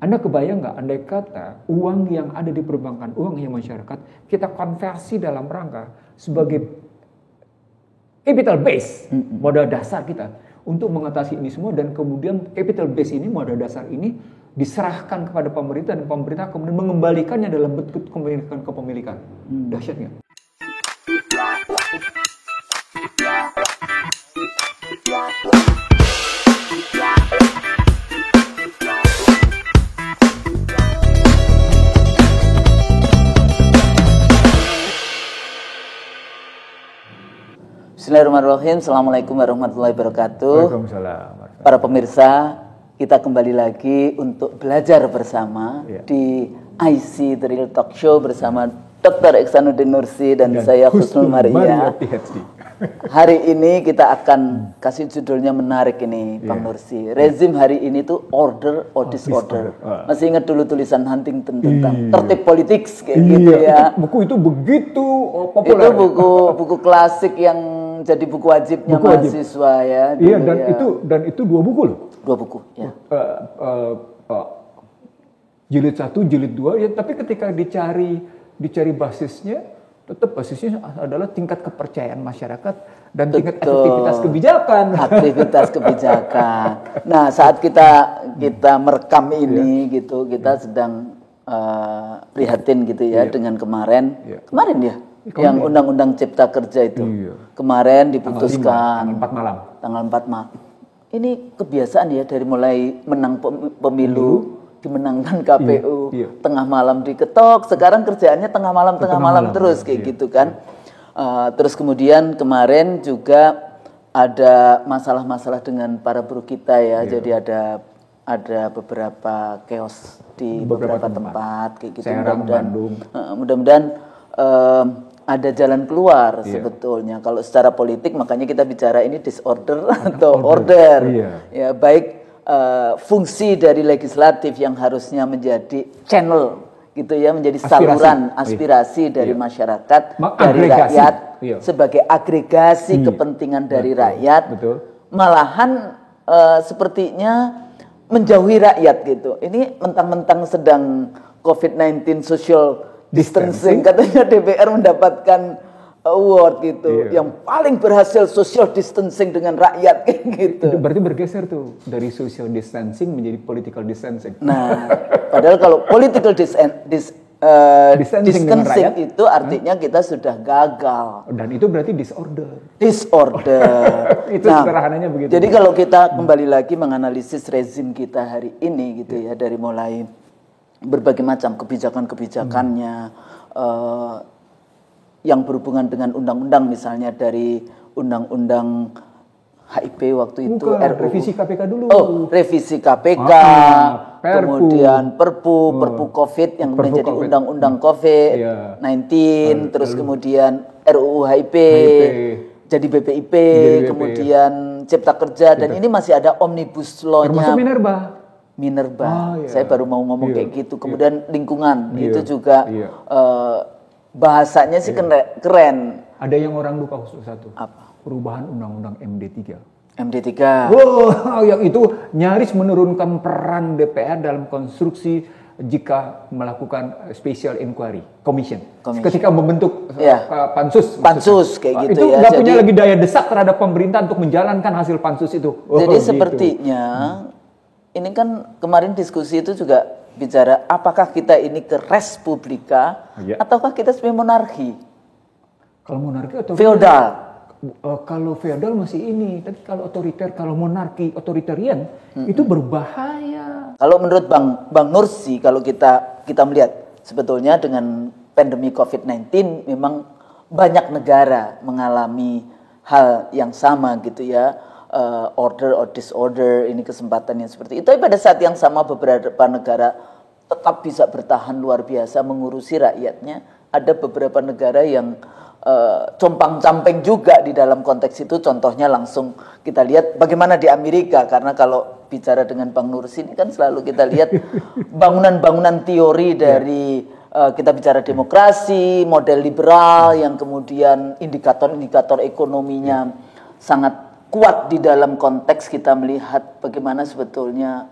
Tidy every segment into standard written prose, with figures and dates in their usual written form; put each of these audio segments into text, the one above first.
Anda kebayang nggak, andai kata uang yang ada di perbankan, uang yang masyarakat, kita konversi dalam rangka sebagai capital base, modal dasar kita untuk mengatasi ini semua, dan kemudian capital base ini, modal dasar ini diserahkan kepada pemerintah, dan pemerintah kemudian mengembalikannya dalam bentuk kepemilikan. Dahsyat nggak? Bismillahirrahmanirrahim. Assalamualaikum warahmatullahi wabarakatuh. Waalaikumsalam. Para pemirsa, kita kembali lagi untuk belajar bersama di IC The Real Talk Show bersama Dr. Ihsanuddin Nursi dan saya Husnul Maria. PhD. Hari ini kita akan kasih judulnya menarik ini, Bang Nursi. Rezim hari ini tuh order or disorder. Masih ingat dulu tulisan Huntington tentang tertib politik kayak gitu ya. Buku itu begitu populer. Itu buku klasik yang jadi buku wajibnya mahasiswa ya. Iya, dan itu 2 buku loh. 2 buku ya. Jilid 1, jilid 2 ya, tapi ketika dicari basisnya, tetap basisnya adalah tingkat kepercayaan masyarakat dan tingkat efektivitas kebijakan. Aktivitas kebijakan. Nah, saat kita merekam ini gitu, kita sedang prihatin gitu ya dengan kemarin ya, yang Undang-Undang Cipta Kerja itu. Kemarin diputuskan tanggal 4 malam. Ini kebiasaan ya, dari mulai menang pemilu dimenangkan KPU, tengah malam diketok, sekarang kerjaannya tengah malam terus kayak gitu kan. Terus kemudian kemarin juga ada masalah-masalah dengan para buruh kita ya. Jadi ada beberapa chaos di beberapa tempat kayak gitu. Mudah-mudahan ada jalan keluar sebetulnya. Kalau secara politik makanya kita bicara ini disorder atau order. Ya, baik fungsi dari legislatif yang harusnya menjadi channel gitu ya, menjadi saluran aspirasi dari masyarakat, dari rakyat, sebagai agregasi kepentingan dari rakyat. Malahan sepertinya menjauhi rakyat gitu. Ini mentang-mentang sedang COVID-19 social distancing, katanya DPR mendapatkan award gitu, yang paling berhasil social distancing dengan rakyat kayak gitu. Itu berarti bergeser tuh dari social distancing menjadi political distancing. Nah, padahal kalau political distancing itu artinya kita sudah gagal. Dan itu berarti disorder. Itu sederhananya begitu. Jadi kalau kita kembali lagi menganalisis rezim kita hari ini gitu ya, dari mulai berbagai macam kebijakan-kebijakannya, yang berhubungan dengan undang-undang, misalnya dari undang-undang HIP waktu itu, revisi KPK dulu. Revisi KPK, kemudian Perpu COVID yang menjadi undang-undang COVID-19, terus kemudian RUU HIP, jadi BPIP, kemudian Cipta Kerja, dan ini masih ada Omnibus Law-nya. Termasuk Minerba. Saya baru mau ngomong kayak gitu. Kemudian lingkungan, itu juga bahasanya sih keren. Ada yang orang lupa khusus satu. Apa? Perubahan Undang-Undang MD3. Wow, yang itu nyaris menurunkan peran DPR dalam konstruksi jika melakukan special inquiry commission. Ketika membentuk pansus kayak gitu. Itu nggak punya lagi daya desak terhadap pemerintah untuk menjalankan hasil pansus itu. Jadi sepertinya ini kan kemarin diskusi itu juga bicara apakah kita ini ke respublika ataukah kita sebagai monarki? Kalau monarki atau feodal? Kalau feodal masih ini, tapi kalau otoriter, kalau monarki otoritarian itu berbahaya. Kalau menurut Bang Nursi, kalau kita melihat sebetulnya dengan pandemi COVID-19 memang banyak negara mengalami hal yang sama gitu ya. Order or disorder, ini kesempatan yang seperti itu. Tapi pada saat yang sama beberapa negara tetap bisa bertahan luar biasa mengurusi rakyatnya. Ada beberapa negara yang compang-camping juga di dalam konteks itu. Contohnya langsung kita lihat bagaimana di Amerika, karena kalau bicara dengan Bang Nursi ini kan selalu kita lihat bangunan-bangunan teori dari kita bicara demokrasi, model liberal yang kemudian indikator-indikator ekonominya sangat kuat di dalam konteks kita melihat bagaimana sebetulnya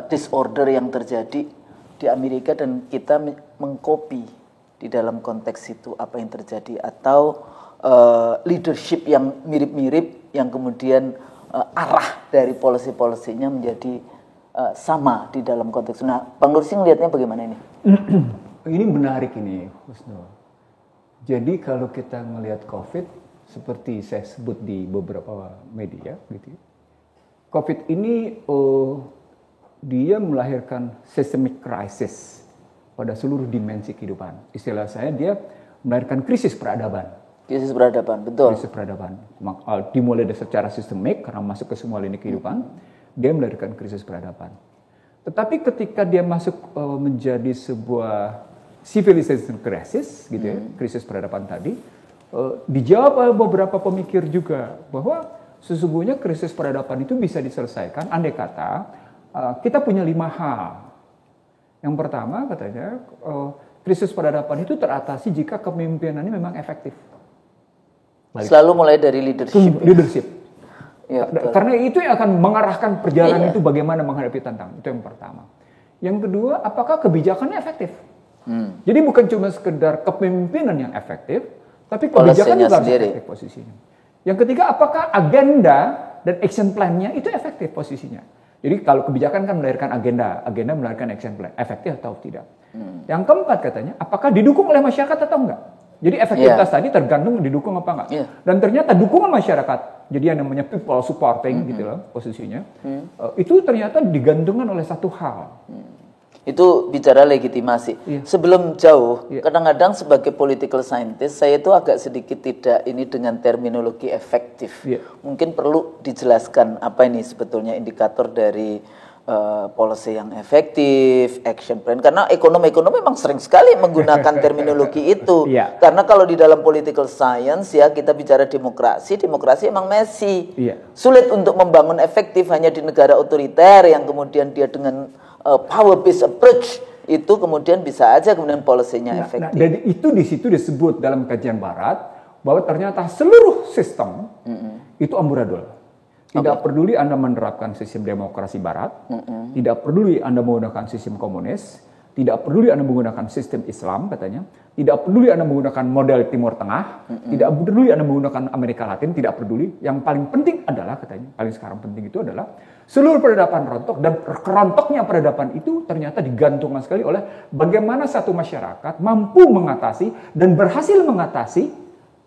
disorder yang terjadi di Amerika dan kita mengcopy di dalam konteks itu apa yang terjadi, atau leadership yang mirip-mirip yang kemudian arah dari policy-policy-nya menjadi sama di dalam konteks. Nah, Bang Nursi ngelihatnya bagaimana ini? Ini menarik ini, Husnul. Jadi kalau kita melihat COVID, seperti saya sebut di beberapa media, gitu, COVID ini dia melahirkan systemic crisis pada seluruh dimensi kehidupan. Istilah saya, dia melahirkan krisis peradaban. Krisis peradaban, betul. Krisis peradaban. Dimulai dari secara sistemik, karena masuk ke semua lini kehidupan, dia melahirkan krisis peradaban. Tetapi ketika dia masuk menjadi sebuah civilization crisis, gitu ya, krisis peradaban tadi, dijawab oleh beberapa pemikir juga bahwa sesungguhnya krisis peradaban itu bisa diselesaikan andai kata kita punya 5 hal. Yang pertama katanya, krisis peradaban itu teratasi jika kepemimpinannya memang efektif. Selalu mulai dari leadership. Leadership. Ya, karena itu yang akan mengarahkan perjalanan itu bagaimana menghadapi tantangan. Itu yang pertama. Yang kedua, apakah kebijakannya efektif? Jadi bukan cuma sekedar kepemimpinan yang efektif, tapi kebijakan juga harus efektif posisinya. Yang ketiga, apakah agenda dan action plan-nya itu efektif posisinya? Jadi kalau kebijakan kan melahirkan agenda melahirkan action plan, efektif atau tidak. Yang keempat katanya, apakah didukung oleh masyarakat atau enggak? Jadi efektivitas tadi tergantung didukung apa enggak. Dan ternyata dukungan masyarakat, jadi yang namanya people supporting gitu loh posisinya, itu ternyata digantungkan oleh satu hal. Itu bicara legitimasi. Sebelum jauh, kadang-kadang sebagai political scientist, saya itu agak sedikit tidak ini dengan terminologi efektif. Mungkin perlu dijelaskan apa ini sebetulnya indikator dari policy yang efektif, action plan. Karena ekonom-ekonom memang sering sekali menggunakan terminologi itu. Karena kalau di dalam political science ya kita bicara demokrasi emang messy. Sulit untuk membangun efektif hanya di negara otoriter yang kemudian dia dengan power based approach itu kemudian bisa aja kemudian policy-nya efektif. Nah, dan itu di situ disebut dalam kajian Barat bahwa ternyata seluruh sistem itu amburadul. Tidak peduli Anda menerapkan sistem demokrasi Barat, tidak peduli Anda menggunakan sistem komunis, tidak peduli Anda menggunakan sistem Islam katanya, tidak peduli Anda menggunakan model Timur Tengah, tidak peduli Anda menggunakan Amerika Latin, tidak peduli. Yang paling penting adalah katanya, paling sekarang penting itu adalah seluruh peradaban rontok, dan kerontoknya peradaban itu ternyata digantungkan sekali oleh bagaimana satu masyarakat mampu mengatasi dan berhasil mengatasi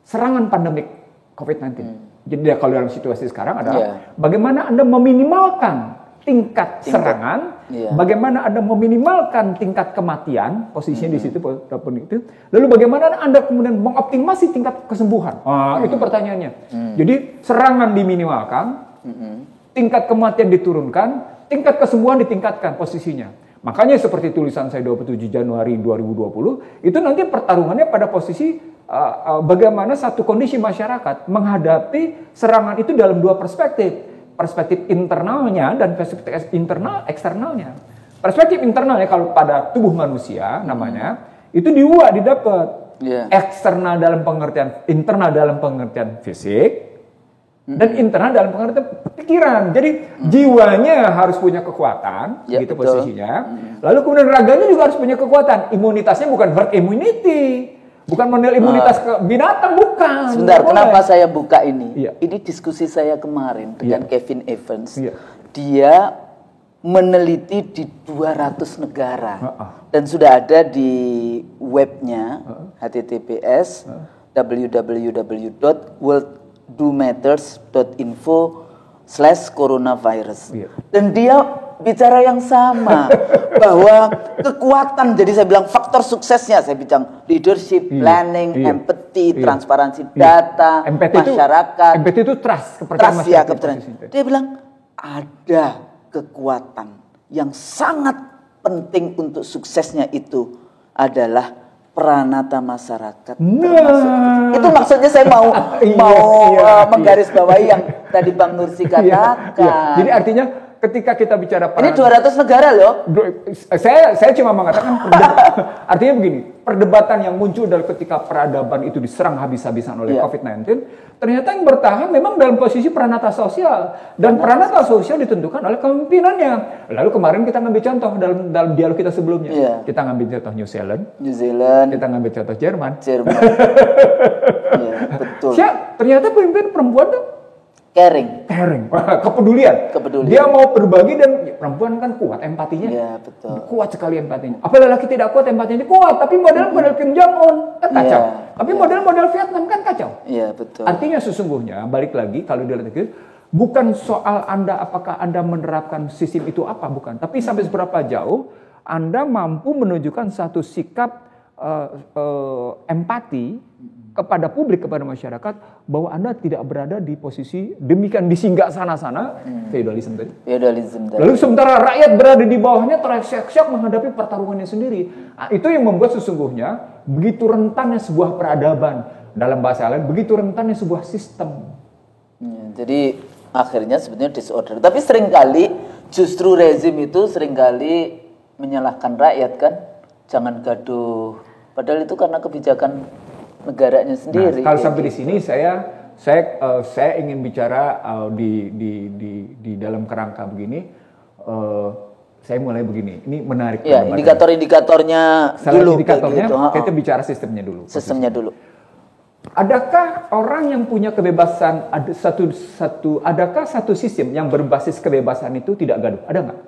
serangan pandemik COVID-19. Jadi kalau dalam situasi sekarang adalah bagaimana Anda meminimalkan tingkat serangan, bagaimana Anda meminimalkan tingkat kematian, posisinya di situ itu, lalu bagaimana Anda kemudian mengoptimasi tingkat kesembuhan. Itu pertanyaannya. Jadi serangan diminimalkan, tingkat kematian diturunkan, tingkat kesembuhan ditingkatkan posisinya. Makanya seperti tulisan saya 27 Januari 2020, itu nanti pertarungannya pada posisi bagaimana satu kondisi masyarakat menghadapi serangan itu dalam dua perspektif. Perspektif internalnya dan perspektif eksternalnya. Perspektif internalnya kalau pada tubuh manusia namanya, itu didapat. Eksternal dalam pengertian, internal dalam pengertian fisik, dan internal dalam pengertian pikiran. Jadi jiwanya harus punya kekuatan, gitu posisinya. Lalu kemudian raganya juga harus punya kekuatan. Imunitasnya bukan herd immunity, bukan model imunitas ke binatang, bukan. Sebentar, kenapa saya buka ini? Ini diskusi saya kemarin dengan Kevin Evans. Dia meneliti di 200 negara dan sudah ada di webnya https www.worlddomatters.info/coronavirus. Dan dia bicara yang sama bahwa kekuatan, jadi saya bilang faktor suksesnya, saya bilang leadership, planning, empathy, transparansi data, masyarakat. Empathy itu trust, kepercayaan masyarakat. Dia bilang ada kekuatan yang sangat penting untuk suksesnya itu adalah peranata masyarakat. Itu maksudnya saya mau menggarisbawahi yang tadi Bang Nursi katakan. Jadi artinya ketika kita bicara ini 200 negara loh. Saya cuma mengatakan artinya begini, perdebatan yang muncul dari ketika peradaban itu diserang habis-habisan oleh COVID-19, ternyata yang bertahan memang dalam posisi peranata sosial, dan peranata sosial ditentukan oleh kepemimpinannya. Lalu kemarin kita ngambil contoh dalam dialog kita sebelumnya, kita ngambil contoh New Zealand, kita ngambil contoh Jerman. Betul. Ternyata pemimpin perempuan tuh caring, kepedulian. Dia mau berbagi, dan perempuan kan kuat empatinya. Iya, betul. Kuat sekali empatinya. Apalagi laki tidak kuat empatinya, kuat, tapi model Kim Jong Un kan kacau. Tapi model Vietnam kan kacau. Iya, betul. Artinya sesungguhnya balik lagi kalau dilihat itu bukan soal apakah Anda menerapkan sistem itu apa, bukan. Tapi sampai seberapa jauh Anda mampu menunjukkan satu sikap empati kepada publik, kepada masyarakat, bahwa Anda tidak berada di posisi demikian disinggah sana-sana, feudalisme tadi. Lalu sementara rakyat berada di bawahnya terseok-seok menghadapi pertarungannya sendiri. Nah, itu yang membuat sesungguhnya begitu rentannya sebuah peradaban, dalam bahasa lain begitu rentannya sebuah sistem. Jadi akhirnya sebenarnya disorder. Tapi seringkali justru rezim itu seringkali menyalahkan rakyat kan, jangan gaduh. Padahal itu karena kebijakan negaranya sendiri. Kalau sampai di sini saya ingin bicara di dalam kerangka begini. Saya mulai begini. Ini menarik. Ya, indikator-indikatornya dulu. Indikatornya kita bicara sistemnya dulu. Adakah orang yang punya kebebasan adakah satu sistem yang berbasis kebebasan itu tidak gaduh? Ada nggak?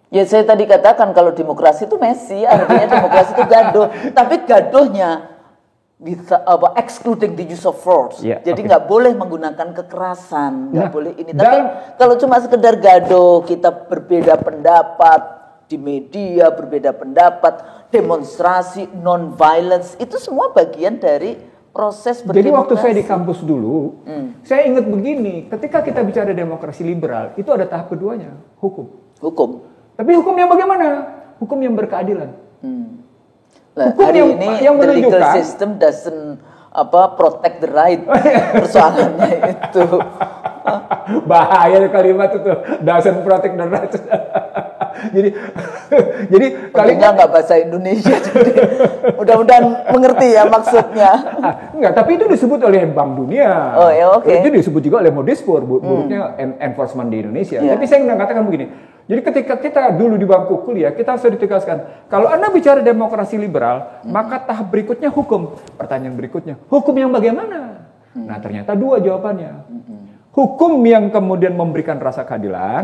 Ya, saya tadi katakan kalau demokrasi itu Messi, artinya demokrasi itu gaduh. Tapi gaduhnya bisa excluding the use of force. Jadi nggak boleh menggunakan kekerasan, nggak boleh ini. Tapi kalau cuma sekedar gaduh, kita berbeda pendapat di media, berbeda pendapat, demonstrasi, non-violence, itu semua bagian dari proses berdemokrasi. Jadi waktu saya di kampus dulu, saya ingat begini, ketika kita bicara demokrasi liberal, itu ada tahap keduanya, hukum. Tapi hukum yang bagaimana? Hukum yang berkeadilan. Hukum hari ini yang the legal system doesn't protect the right. Persoalannya itu. Bahaya kalimat itu, doesn't protect the right. jadi kalinya nggak bahasa Indonesia, jadi mudah-mudahan mengerti ya maksudnya. Enggak, tapi itu disebut oleh Bank Dunia. Oh ya, oke. Itu disebut juga oleh Modispor, buruknya enforcement di Indonesia. Tapi saya ingin mengatakan begini. Jadi ketika kita dulu di bangku kuliah, kita sudah ditegaskan, kalau Anda bicara demokrasi liberal, maka tahap berikutnya hukum. Pertanyaan berikutnya, hukum yang bagaimana? Nah, ternyata dua jawabannya. Hukum yang kemudian memberikan rasa keadilan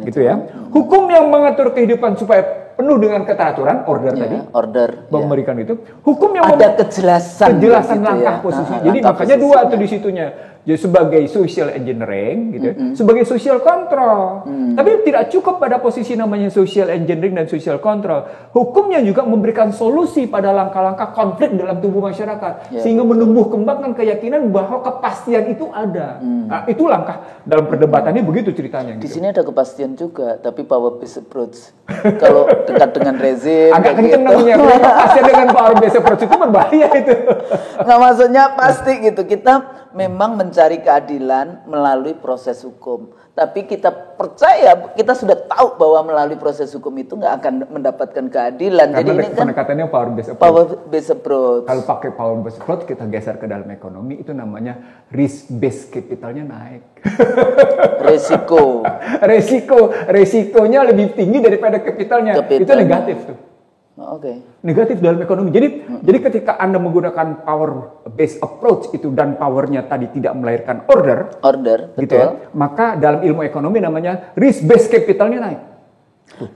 itu. Gitu ya. Hukum yang mengatur kehidupan supaya penuh dengan keteraturan, memberikan itu. Hukum yang ada kejelasan langkah posisi. Jadi makanya dua itu di situnya. Jadi sebagai social engineering gitu, sebagai social control. Tapi tidak cukup pada posisi namanya social engineering dan social control. Hukumnya juga memberikan solusi pada langkah-langkah konflik dalam tubuh masyarakat, sehingga menumbuh kembangkan keyakinan bahwa kepastian itu ada. Nah, itu langkah dalam perdebatannya begitu ceritanya. Di sini ada kepastian juga, tapi power based approach. Kalau dekat dengan rezim, agak kenceng namanya. Kepastian dengan power based approach itu berbahaya itu. Nggak, maksudnya pasti gitu. Kita memang mencari keadilan melalui proses hukum. Tapi kita percaya, kita sudah tahu bahwa melalui proses hukum itu nggak akan mendapatkan keadilan. Karena jadi ini kan pendekatannya power based approach. Kalau pakai power based approach, kita geser ke dalam ekonomi, itu namanya risk based capitalnya naik. Resikonya lebih tinggi daripada kapitalnya. Itu negatif tuh. Negatif dalam ekonomi. Jadi ketika Anda menggunakan power based approach itu dan powernya tadi tidak melahirkan order, gitu betul. Ya, maka dalam ilmu ekonomi namanya risk based capitalnya naik.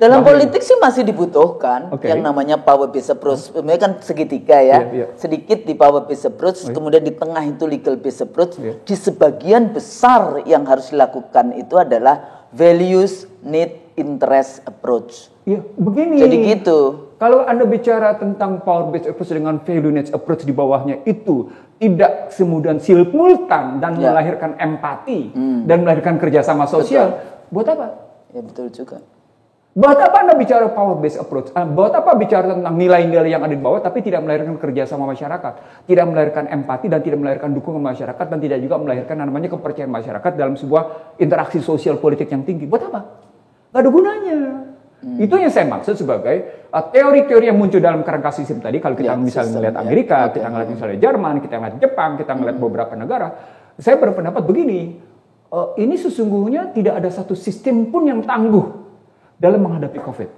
Dalam politik sih masih dibutuhkan yang namanya power based approach. Sebenarnya kan segitiga ya. Sedikit di power based approach, kemudian di tengah itu legal based approach. Di sebagian besar yang harus dilakukan itu adalah values, need, interest approach. Iya, begini. Jadi gitu. Kalau Anda bicara tentang power based approach dengan value needs approach di bawahnya itu tidak semudah simultan dan melahirkan empati dan melahirkan kerjasama sosial, buat apa? Ya betul juga. Buat apa Anda bicara power based approach? Buat apa bicara tentang nilai-nilai yang ada di bawah tapi tidak melahirkan kerjasama masyarakat, tidak melahirkan empati dan tidak melahirkan dukungan masyarakat dan tidak juga melahirkan namanya kepercayaan masyarakat dalam sebuah interaksi sosial politik yang tinggi? Buat apa? Gak ada gunanya. Itu yang saya maksud sebagai teori-teori yang muncul dalam kerangka sistem tadi. Kalau kita misalnya melihat Amerika, kita ngelihat misalnya Jerman, kita ngelihat Jepang, kita ngelihat beberapa negara, saya berpendapat begini, ini sesungguhnya tidak ada satu sistem pun yang tangguh dalam menghadapi COVID.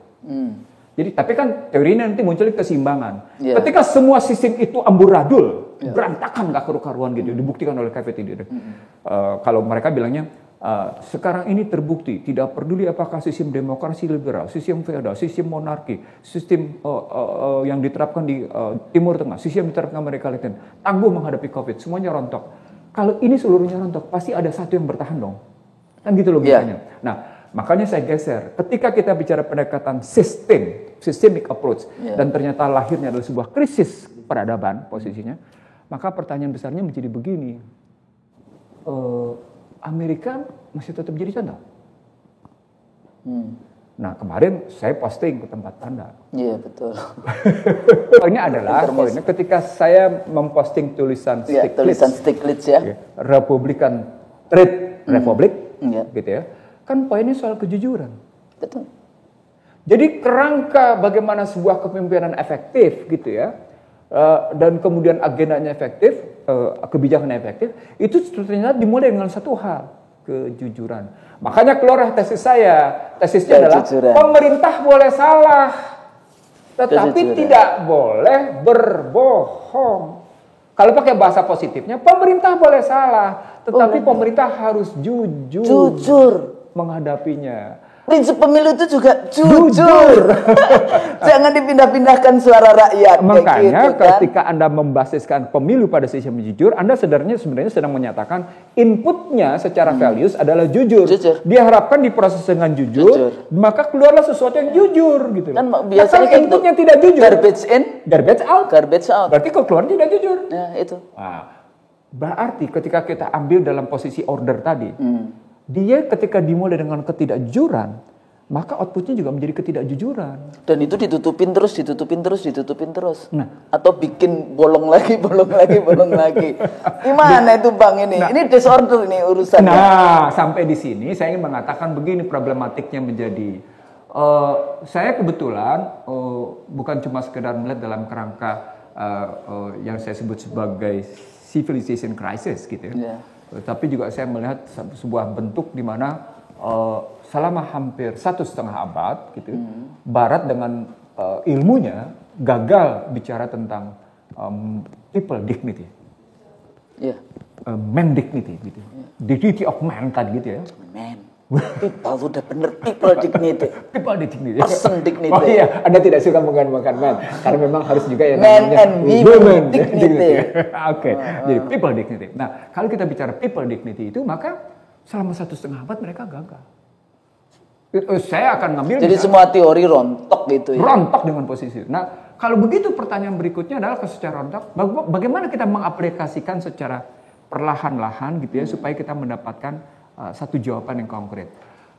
Jadi, tapi kan teori ini nanti muncul keseimbangan. Ketika semua sistem itu amburadul, berantakan, gak karu-karuan gitu, dibuktikan oleh COVID ini. Kalau mereka bilangnya, sekarang ini terbukti, tidak peduli apakah sistem demokrasi liberal, sistem feodal, sistem monarki, sistem yang diterapkan di Timur Tengah, sistem yang diterapkan Amerika Latin, tangguh menghadapi COVID, semuanya rontok. Kalau ini seluruhnya rontok, pasti ada satu yang bertahan dong. Kan gitu logikanya. Nah, makanya saya geser. Ketika kita bicara pendekatan systemic approach, dan ternyata lahirnya adalah sebuah krisis peradaban posisinya, maka pertanyaan besarnya menjadi begini. Amerika masih tetap jadi contoh. Nah, kemarin saya posting ke tempat Anda. Iya, betul. Poinnya adalah, ketika saya memposting tulisan Stiglitz ya. Republican Trade Republic, gitu ya. Kan poinnya soal kejujuran. Betul. Jadi kerangka bagaimana sebuah kepemimpinan efektif gitu ya, dan kemudian agendanya efektif, kebijakan efektif, itu ternyata dimulai dengan satu hal, kejujuran. Makanya keluar tesis saya, tesisnya adalah pemerintah boleh salah, tetapi tidak boleh berbohong. Kalau pakai bahasa positifnya, pemerintah boleh salah, tetapi pemerintah harus jujur menghadapinya. Prinsip pemilu itu juga jujur. Jangan dipindah-pindahkan suara rakyat. Makanya gitu, ketika Anda membasiskan pemilu pada sistem jujur, Anda sebenarnya sedang menyatakan inputnya secara values adalah jujur. Diharapkan diproses dengan jujur, maka keluarlah sesuatu yang jujur gitu. Kan biasanya kalau inputnya tidak jujur, garbage in, garbage out. Berarti kalau keluar tidak jujur. Nah, itu. Berarti ketika kita ambil dalam posisi order tadi, dia ketika dimulai dengan ketidakjujuran, maka outputnya juga menjadi ketidakjujuran. Dan itu ditutupin terus. Nah, atau bikin bolong lagi. Gimana itu Bang ini? Ini disorder ini urusannya. Nah, sampai di sini saya ingin mengatakan begini problematiknya menjadi. Saya kebetulan bukan cuma sekedar melihat dalam kerangka yang saya sebut sebagai civilization crisis gitu ya. Tapi juga saya melihat sebuah bentuk di mana selama hampir 1,5 abad gitu, Barat dengan ilmunya gagal bicara tentang people dignity, man dignity gitu, dignity of man tadi gitu ya. Man. People udah bener people dignity. People dignity. Person dignity. Oh iya, Anda tidak suka menggunakan man karena memang harus juga yang man namanya and women dignity. Oke. Jadi people dignity. Nah, kalau kita bicara people dignity itu maka selama 1,5 abad mereka gagal. Saya akan ngambil. Jadi semua teori rontok gitu ya. Rontok dengan posisi. Nah, kalau begitu pertanyaan berikutnya adalah secara rontok, bagaimana kita mengaplikasikan secara perlahan-lahan gitu ya supaya kita mendapatkan satu jawaban yang konkret.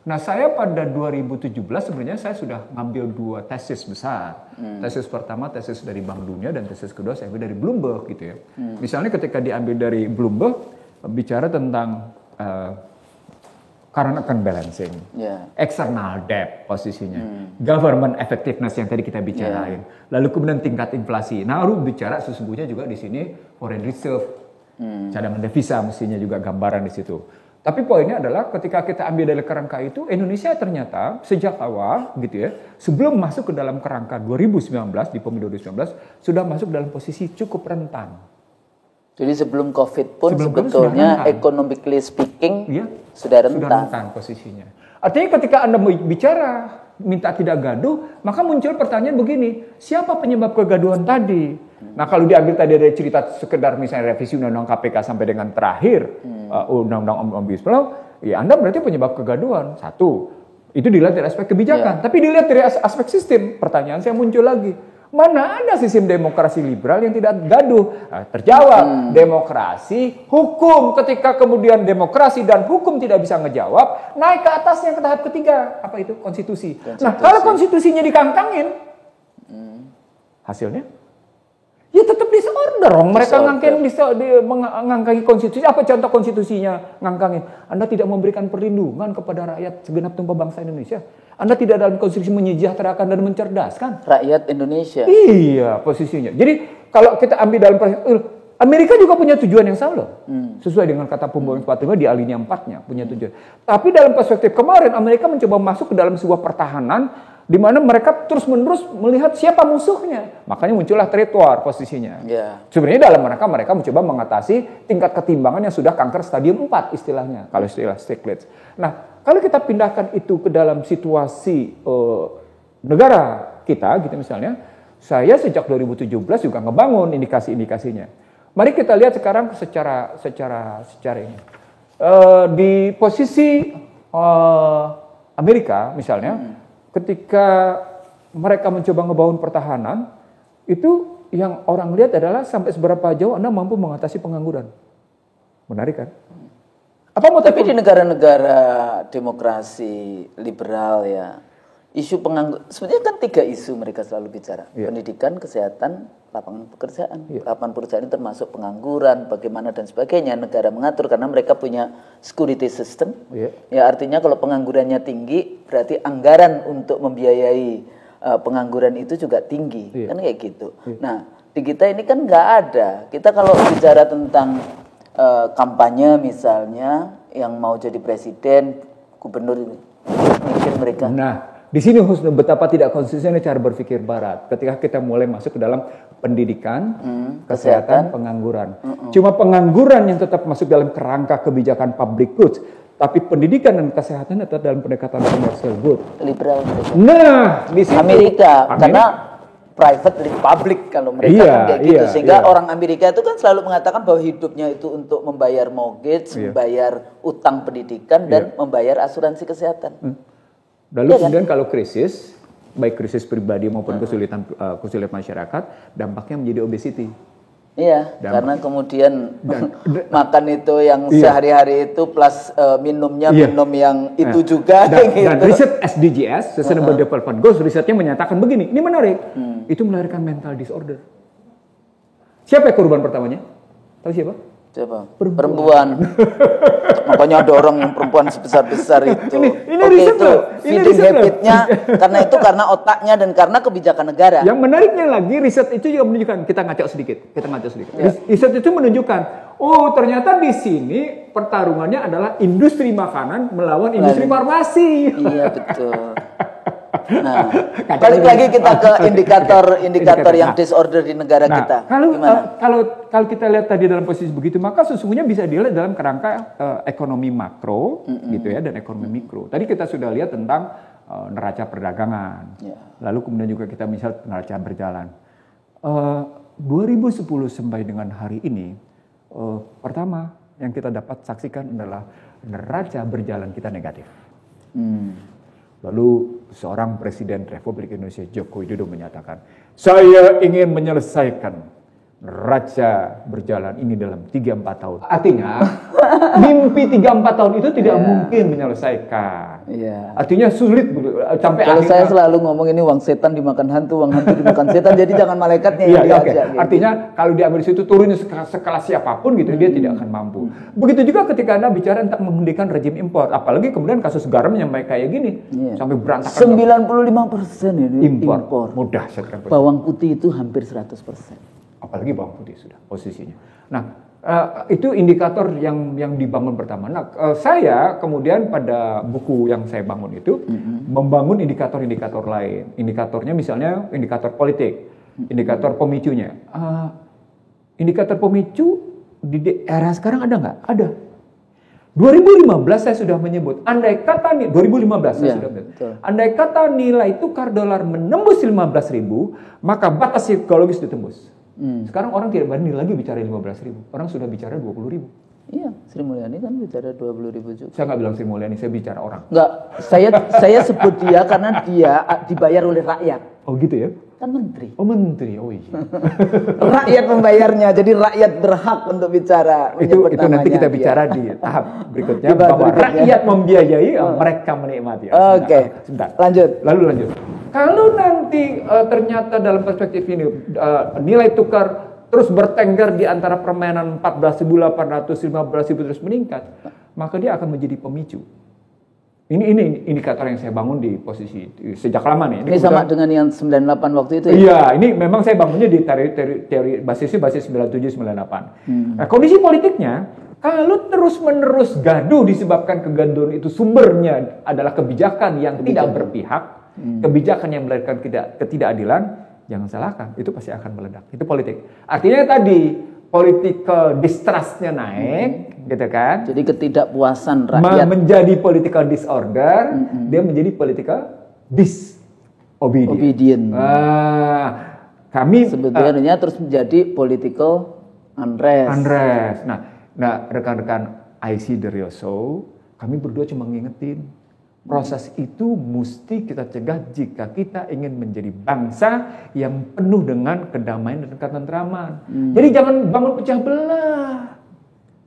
Nah, saya pada 2017 sebenarnya saya sudah ngambil 2 tesis besar. Tesis pertama tesis dari Bank Dunia dan tesis kedua saya ambil dari Bloomberg gitu ya. Misalnya ketika diambil dari Bloomberg bicara tentang current account balancing, external debt posisinya, government effectiveness yang tadi kita bicarain, lalu kemudian tingkat inflasi. Nah, lalu bicara sesungguhnya juga di sini foreign reserve, cadangan devisa mestinya juga gambaran di situ. Tapi poinnya adalah ketika kita ambil dari kerangka itu, Indonesia ternyata sejak awal gitu ya, sebelum masuk ke dalam kerangka 2019, di pemilu 2019, sudah masuk dalam posisi cukup rentan. Jadi sebelum COVID pun sebetulnya economically speaking sudah rentan. Sudah rentan posisinya. Artinya ketika Anda bicara minta tidak gaduh, maka muncul pertanyaan begini, siapa penyebab kegaduhan tadi? Nah, kalau diambil tadi dari cerita sekedar misalnya revisi Undang-Undang KPK sampai dengan terakhir Undang-Undang Omnibus Law, ya Anda berarti penyebab kegaduhan. Satu, itu dilihat dari aspek kebijakan. Tapi dilihat dari aspek sistem, pertanyaan saya muncul lagi. Mana ada sistem demokrasi liberal yang tidak gaduh? Nah, terjawab, demokrasi, hukum. Ketika kemudian demokrasi dan hukum tidak bisa ngejawab, naik ke atasnya ke tahap ketiga. Apa itu? Konstitusi. Nah, kalau konstitusinya dikangkangin, hasilnya? Ya tetap disorder. Mereka ngangkangi konstitusi. Apa contoh konstitusinya ngangkangin? Anda tidak memberikan perlindungan kepada rakyat segenap tumpah bangsa Indonesia. Anda tidak dalam konstitusi menyejahterakan dan mencerdaskan rakyat Indonesia. Iya, posisinya. Jadi kalau kita ambil dalam Amerika juga punya tujuan yang sama loh. Sesuai dengan kata pembawa 45 di alinea 4-nya punya tujuan. Tapi dalam perspektif kemarin Amerika mencoba masuk ke dalam sebuah pertahanan di mana mereka terus-menerus melihat siapa musuhnya. Makanya muncullah trade war posisinya. Yeah. Sebenarnya dalam mereka mencoba mengatasi tingkat ketimbangan yang sudah kanker stadium 4 istilahnya. Kalau istilah Stiglitz. Nah, kalau kita pindahkan itu ke dalam situasi negara kita gitu misalnya, saya sejak 2017 juga ngebangun indikasi-indikasinya. Mari kita lihat sekarang secara ini. Di posisi Amerika misalnya, ketika mereka mencoba ngebangun pertahanan, itu yang orang lihat adalah sampai seberapa jauh Anda mampu mengatasi pengangguran. Menarik kan? Tapi di negara-negara demokrasi liberal ya, isu pengangguran, sebenarnya kan 3 isu mereka selalu bicara. Pendidikan, kesehatan, lapangan pekerjaan. Lapangan pekerjaan ini termasuk pengangguran, bagaimana dan sebagainya. Negara mengatur karena mereka punya security system. Ya artinya kalau penganggurannya tinggi, berarti anggaran untuk membiayai pengangguran itu juga tinggi. Kan kayak gitu. Nah, di kita ini kan nggak ada. Kita kalau bicara tentang kampanye misalnya, yang mau jadi presiden, gubernur ini, mikir mereka. Nah, di sini betapa tidak konsisten cara berpikir Barat. Ketika kita mulai masuk ke dalam pendidikan, kesehatan, pengangguran. Cuma pengangguran yang tetap masuk dalam kerangka kebijakan public goods. Tapi pendidikan dan kesehatan tetap dalam pendekatan commercial good. Liberal mereka. Nah, di situ Amerika. Karena private public kalau mereka kan kayak gitu. Sehingga orang Amerika itu kan selalu mengatakan bahwa hidupnya itu untuk membayar mortgage, membayar utang pendidikan, dan membayar asuransi kesehatan. Lalu kemudian kalau krisis, baik krisis pribadi maupun kesulitan masyarakat, dampaknya menjadi obesity. Iya, karena kemudian makan itu yang sehari-hari itu plus minumnya minum yang itu juga. Dan riset SDGs, Sustainable Development Goals, risetnya menyatakan begini, ini menarik, itu melahirkan mental disorder. Siapa yang korban pertamanya? Tahu siapa? Siapa? Perempuan. Makanya ada orang yang perempuan sebesar-besar itu. Ini riset itu feeding habitnya karena otaknya dan karena kebijakan negara. Yang menariknya lagi, riset itu juga menunjukkan, kita ngaco sedikit. Riset itu menunjukkan, oh ternyata di sini pertarungannya adalah industri makanan melawan industri farmasi. Iya betul. Nah, balik lagi kita ke indikator yang disorder di negara kita. Kalau kita lihat tadi dalam posisi begitu, maka sesungguhnya bisa dilihat dalam kerangka ekonomi makro, gitu ya, dan ekonomi mikro. Tadi kita sudah lihat tentang neraca perdagangan, lalu kemudian juga kita misal neraca berjalan. 2010 sampai dengan hari ini, pertama yang kita dapat saksikan adalah neraca berjalan kita negatif. Lalu seorang Presiden Republik Indonesia Joko Widodo menyatakan, saya ingin menyelesaikan neraca berjalan ini dalam 3-4 tahun. Artinya, mimpi 3-4 tahun itu tidak mungkin menyelesaikan. Artinya sulit sampai kalau saya selalu ngomong ini uang setan dimakan hantu, uang hantu dimakan setan, jadi jangan malaikatnya yang diajak. Artinya kalau diambil situ turunnya sekelas siapapun gitu, dia tidak akan mampu. Begitu juga ketika Anda bicara tentang menghentikan rejim impor, apalagi kemudian kasus garam yang kayak gini, sampai berantakan. 95% ini impor. Mudah sekali. Bawang putih itu hampir 100%. Apalagi bawang putih sudah posisinya. Nah, itu indikator yang dibangun pertama. Nah, saya kemudian pada buku yang saya bangun itu membangun indikator-indikator lain. Indikatornya misalnya indikator politik, indikator pemicunya. Indikator pemicu di era sekarang ada nggak? Ada. 2015 saya sudah menyebut, andai kata nih 2015 saya sudah menyebut, andai kata nilai tukar dolar menembus 15.000, maka batas psikologis ditembus. Sekarang orang tidak berani lagi bicara 15.000, orang sudah bicara 20.000. Iya, Sri Mulyani kan bicara 20.000 juga. Saya nggak bilang Sri Mulyani, saya bicara orang. Nggak, saya sebut dia karena dia dibayar oleh rakyat. Oh gitu ya? Kan menteri. Oh menteri, oh iya. Rakyat membayarnya, jadi rakyat berhak untuk bicara. Itu nanti kita bicara di tahap berikutnya bahwa rakyat membiayai, mereka menikmati. Oke. Sebentar. Lanjut. Kalau nanti ternyata dalam perspektif ini nilai tukar terus bertengger di antara permainan 14.800, 15.000 terus meningkat, maka dia akan menjadi pemicu. Ini indikator yang saya bangun di posisi sejak lama nih. Ini sama dengan yang 98 waktu itu ya? Iya, ini memang saya bangunnya di teori basis 97 98. Nah, kondisi politiknya kalau terus-menerus gaduh disebabkan kegaduhan itu sumbernya adalah kebijakan yang tidak berpihak, kebijakan yang melahirkan ketidakadilan, jangan salahkan, itu pasti akan meledak. Itu politik. Artinya tadi political distrust-nya naik, gitu kan? Jadi ketidakpuasan rakyat menjadi political disorder, dia menjadi political disobedient. Kami sebetulnya terus menjadi political unrest. Nah, rekan-rekan IC Deryoso, kami berdua cuma ngingetin proses itu mesti kita cegah jika kita ingin menjadi bangsa yang penuh dengan kedamaian dan ketentraman. Jadi jangan bangun pecah belah.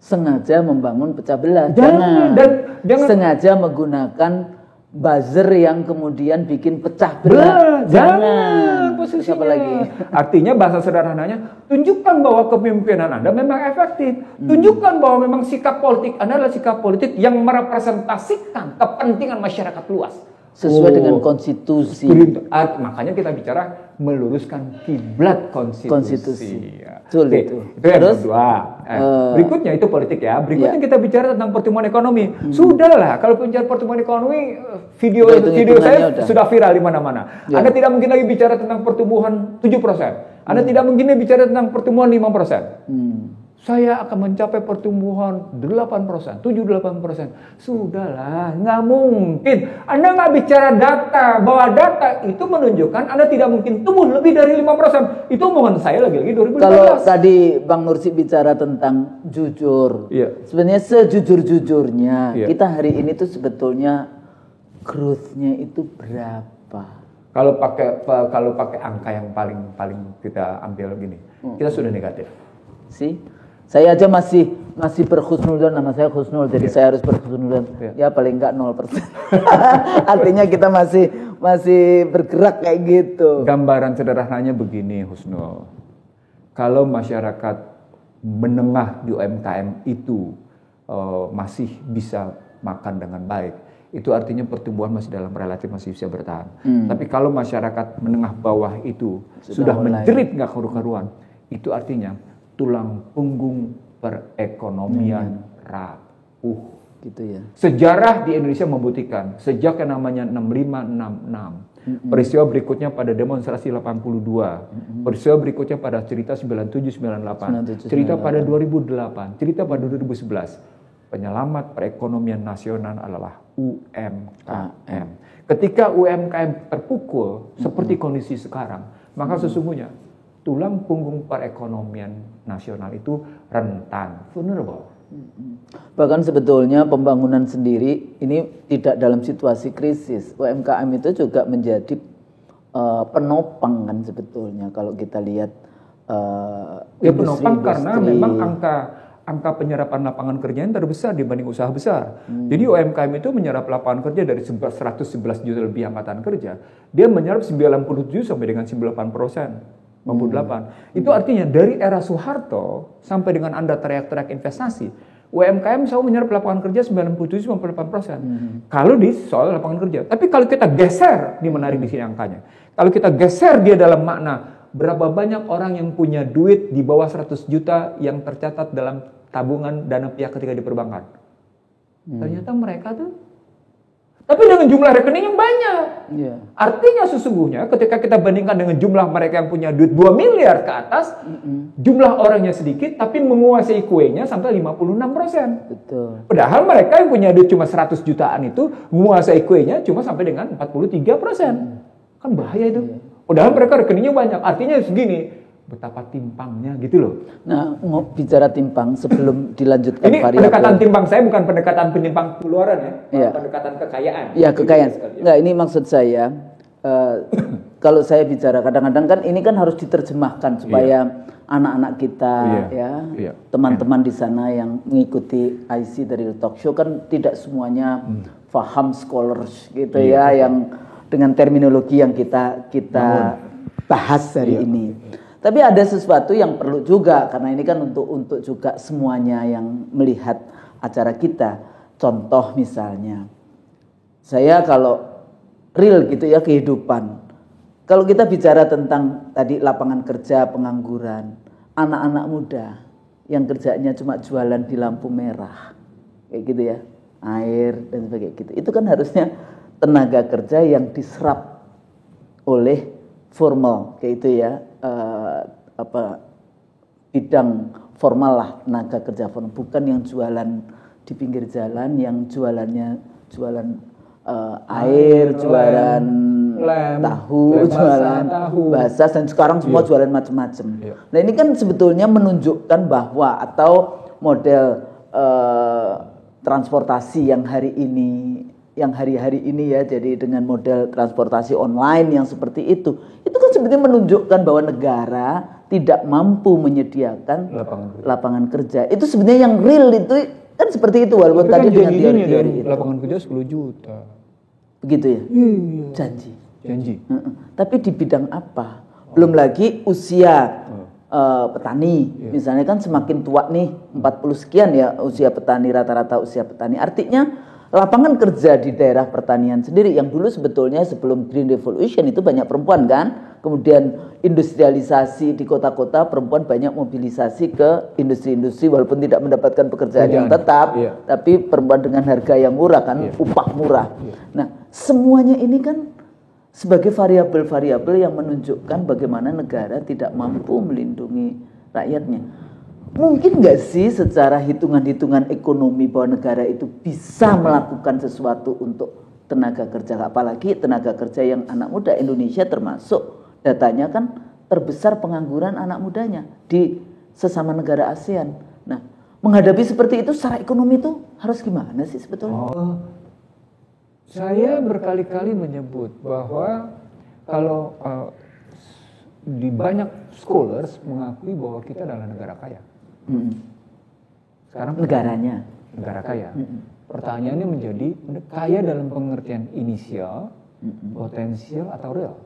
Sengaja membangun pecah belah. Jangan sengaja menggunakan buzzer yang kemudian bikin pecah belah. Jangan posisinya. Siapa lagi? Artinya bahasa sederhananya, tunjukkan bahwa kepemimpinan Anda memang efektif. Tunjukkan bahwa memang sikap politik Anda adalah sikap politik yang merepresentasikan kepentingan masyarakat luas. Sesuai dengan konstitusi. Makanya kita bicara meluruskan kiblat konstitusi. Itu yang kedua. Berikutnya itu politik ya. Berikutnya kita bicara tentang pertumbuhan ekonomi. Sudahlah, kalau bicara pertumbuhan ekonomi, video saya sudah viral di mana-mana. Anda tidak mungkin lagi bicara tentang pertumbuhan 7%. Anda tidak mungkin lagi bicara tentang pertumbuhan 5%. Saya akan mencapai pertumbuhan 8%, 7-8%. Sudahlah, nggak mungkin. Anda nggak bicara data, bahwa data itu menunjukkan Anda tidak mungkin tumbuh lebih dari 5%. Itu omongan saya lagi 2015. Kalau tadi Bang Nursi bicara tentang jujur, sebenarnya sejujur-jujurnya, kita hari ini tuh sebetulnya growth-nya itu berapa? Kalau pakai angka yang paling kita ambil gini, kita sudah negatif. Saya aja masih berhusnudzon, nama saya Husnul, jadi saya harus berhusnudzon. Ya paling enggak 0%. Artinya kita masih bergerak kayak gitu. Gambaran sederhananya begini, Husnul. Kalau masyarakat menengah di UMKM itu masih bisa makan dengan baik, itu artinya pertumbuhan masih dalam relatif masih bisa bertahan. Tapi kalau masyarakat menengah bawah itu sudah menjerit nggak karu-karuan, itu artinya tulang punggung perekonomian rapuh. Gitu ya. Sejarah di Indonesia membuktikan sejak yang namanya 6566, peristiwa berikutnya pada demonstrasi 82, peristiwa berikutnya pada cerita 9798, cerita pada 2008, cerita pada 2011. Penyelamat perekonomian nasional adalah UMKM. Ketika UMKM terpukul seperti kondisi sekarang, maka sesungguhnya tulang punggung perekonomian nasional itu rentan, vulnerable. Bahkan sebetulnya pembangunan sendiri ini tidak dalam situasi krisis. UMKM itu juga menjadi penopang kan sebetulnya kalau kita lihat. Penopang karena memang angka penyerapan lapangan kerja yang terbesar dibanding usaha besar. Jadi UMKM itu menyerap lapangan kerja dari 111 juta lebih angkatan kerja. Dia menyerap 97 sampai dengan 98%. 98. Itu artinya dari era Soeharto sampai dengan Anda teriak-teriak investasi, UMKM selalu menyerap lapangan kerja 97-98%. Kalau di soal lapangan kerja. Tapi kalau kita geser, ini menarik di sini angkanya. Kalau kita geser dia dalam makna berapa banyak orang yang punya duit di bawah 100 juta yang tercatat dalam tabungan dana pihak ketiga di perbankan. Ternyata mereka tuh tapi dengan jumlah rekening yang banyak. Artinya sesungguhnya ketika kita bandingkan dengan jumlah mereka yang punya duit 2 miliar ke atas, jumlah orangnya sedikit tapi menguasai kuenya sampai 56%. Betul. Padahal mereka yang punya duit cuma 100 jutaan itu menguasai kuenya cuma sampai dengan 43%. Kan bahaya itu. Padahal mereka rekeningnya banyak. Artinya segini, betapa timpangnya gitu loh. Nah, mau bicara timpang sebelum dilanjutkan ini variabel. Pendekatan timpang saya bukan pendekatan penyimpang pengeluaran ya, pendekatan kekayaan. Iya, kekayaan. Enggak, ini maksud saya kalau saya bicara kadang-kadang kan ini kan harus diterjemahkan supaya anak-anak kita teman-teman di sana yang mengikuti IC dari talk show kan tidak semuanya paham scholars gitu yang dengan terminologi yang kita bahas hari ini. Tapi ada sesuatu yang perlu juga karena ini kan untuk juga semuanya yang melihat acara kita. Contoh misalnya, saya kalau real gitu ya kehidupan. Kalau kita bicara tentang tadi lapangan kerja, pengangguran, anak-anak muda yang kerjanya cuma jualan di lampu merah, kayak gitu ya, air dan sebagainya gitu. Itu kan harusnya tenaga kerja yang diserap oleh formal, kayak itu ya, bidang formal lah, tenaga kerja formal, bukan yang jualan di pinggir jalan, yang jualannya jualan air, jualan lem, tahu, jualan basah, dan sekarang semua jualan macam-macam. Nah ini kan sebetulnya menunjukkan bahwa atau model transportasi yang hari-hari ini ya, jadi dengan model transportasi online yang seperti itu kan sebetulnya menunjukkan bahwa negara tidak mampu menyediakan lapangan kerja. Itu sebenarnya yang real itu kan seperti itu, walaupun tadi dengan teori-teori itu. Lapangan kerja 10 juta. Begitu ya? Janji. Tapi di bidang apa? Belum lagi usia petani. Misalnya kan semakin tua nih, 40 sekian ya usia petani, rata-rata usia petani. Artinya lapangan kerja di daerah pertanian sendiri yang dulu sebetulnya sebelum Green Revolution itu banyak perempuan kan. Kemudian industrialisasi di kota-kota, perempuan banyak mobilisasi ke industri-industri walaupun tidak mendapatkan pekerjaan yang tetap, tapi perempuan dengan harga yang murah kan, upah murah. Nah, semuanya ini kan sebagai variabel-variabel yang menunjukkan bagaimana negara tidak mampu melindungi rakyatnya. Mungkin nggak sih secara hitungan-hitungan ekonomi bahwa negara itu bisa melakukan sesuatu untuk tenaga kerja, apalagi tenaga kerja yang anak muda. Indonesia termasuk datanya kan terbesar pengangguran anak mudanya di sesama negara ASEAN. Nah, menghadapi seperti itu secara ekonomi itu harus gimana sih sebetulnya? Saya berkali-kali menyebut bahwa kalau di banyak scholars mengakui bahwa kita adalah negara kaya. Sekarang negara kaya. Pertanyaannya menjadi kaya dalam pengertian inisial, potensial atau real.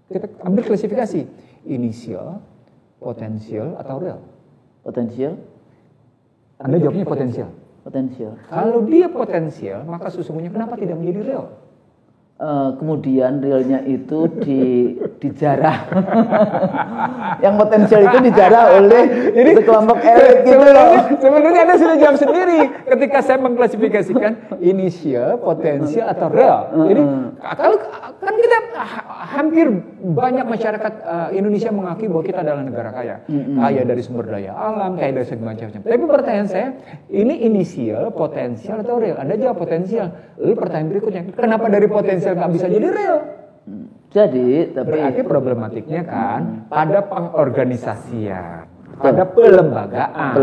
Kita ambil klasifikasi inisial, potensial atau real. Potensial? Anda jawabnya potensial. Kalau dia potensial, maka sesungguhnya kenapa tidak menjadi real? Kemudian realnya itu dijarah. Yang potensial itu dijarah oleh sekelompok elit gitu loh. Sebenarnya Anda sudah jawab sendiri ketika saya mengklasifikasikan inisial, potensial atau real. Jadi kalau kan kita hampir banyak masyarakat Indonesia mengakui bahwa kita adalah negara kaya. Kaya dari sumber daya alam, kaya dari segala macam. Tapi pertanyaan saya, ini inisial, potensial atau real? Anda jawab potensial. Lalu pertanyaan berikutnya, kenapa dari potensial nggak bisa jadi real? Jadi, tapi berarti problematiknya kan pada pengorganisasian, pada pelembagaan,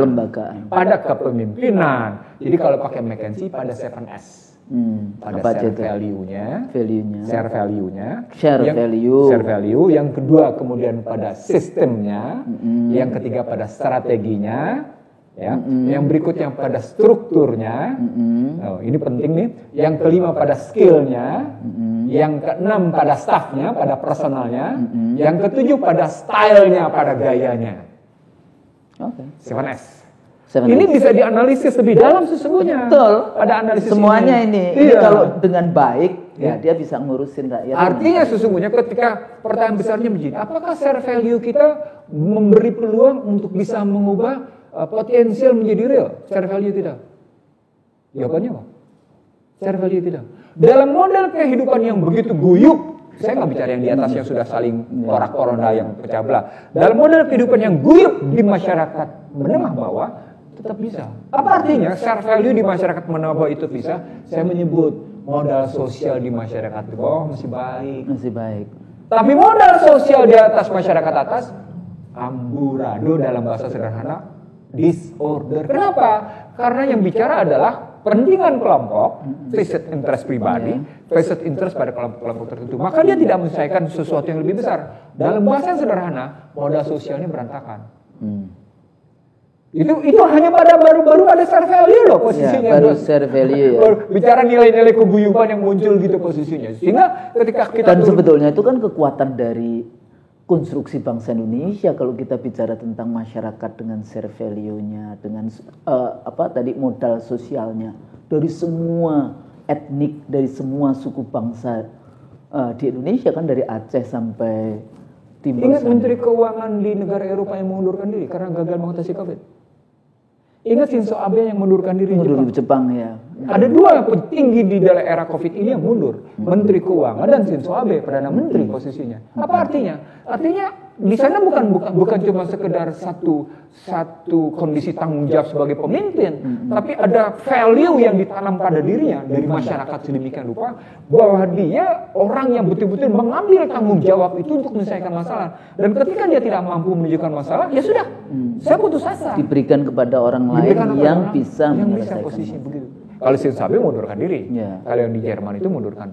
pada kepemimpinan. Jadi kalau pakai McKinsey pada 7S. Pada share value-nya, share value, yang kedua kemudian pada sistemnya, yang ketiga pada strateginya, ya, yang berikutnya pada strukturnya, ini penting nih, yang kelima pada skillnya, yang keenam pada staffnya, pada personalnya, yang ketujuh pada stylenya, pada gayanya. 7S. Ini bisa dianalisis lebih dalam sesungguhnya. Betul. Pada analisis semuanya ini kalau dengan baik ya dia bisa ngurusin rakyat. Artinya sesungguhnya ketika pertanyaan besarnya begini, apakah share value kita memberi peluang untuk bisa mengubah potensial menjadi real? Share value tidak. Jawabannya apa? Share value tidak. Dalam model kehidupan yang begitu guyup, saya nggak bicara yang di atas yang sudah saling porak-poranda yang pecah belah. Dalam model kehidupan yang guyup di masyarakat menengah bawah, tetap bisa. Apa artinya share value di masyarakat menengah bawah itu bisa? Saya menyebut modal sosial di masyarakat di bawah masih baik. Tapi modal sosial di atas masyarakat atas amburadul, dalam bahasa sederhana disorder. Kenapa? Karena yang bicara adalah kepentingan kelompok, vested interest pribadi, vested interest pada kelompok tertentu. Maka dia tidak menyelesaikan sesuatu yang lebih besar. Dalam bahasa yang sederhana, modal sosialnya berantakan. Itu hanya pada baru ada share value loh posisinya. Ya, baru share value ya. Bicara nilai-nilai keguyuban yang muncul gitu posisinya. Sehingga ketika kita dan sebetulnya itu kan kekuatan dari konstruksi bangsa Indonesia kalau kita bicara tentang masyarakat dengan share value-nya, dengan modal sosialnya dari semua etnik, dari semua suku bangsa di Indonesia kan dari Aceh sampai timur. Ingat Menteri Keuangan di negara Eropa yang mengundurkan diri karena gagal mengatasi COVID. Ingat Shinzo Abe yang mengundurkan diri di Jepang ya. Ada dua petinggi di dalam era COVID ini yang mundur, Menteri Keuangan dan Shinzo Abe, Perdana Menteri posisinya. Apa artinya? Artinya di sana bukan cuma sekedar satu kondisi tanggung jawab sebagai pemimpin, tapi ada value yang ditanam pada dirinya dari masyarakat sedemikian rupa bahwa dia orang yang betul-betul mengambil tanggung jawab itu untuk menyelesaikan masalah. Dan ketika dia tidak mampu menunjukkan masalah, ya sudah, saya putus asa. Diberikan kepada orang lain yang bisa menyelesaikan posisi begitu. Kalau Shinzo Abe mundurkan diri, kalau yang di Jerman itu mengundurkan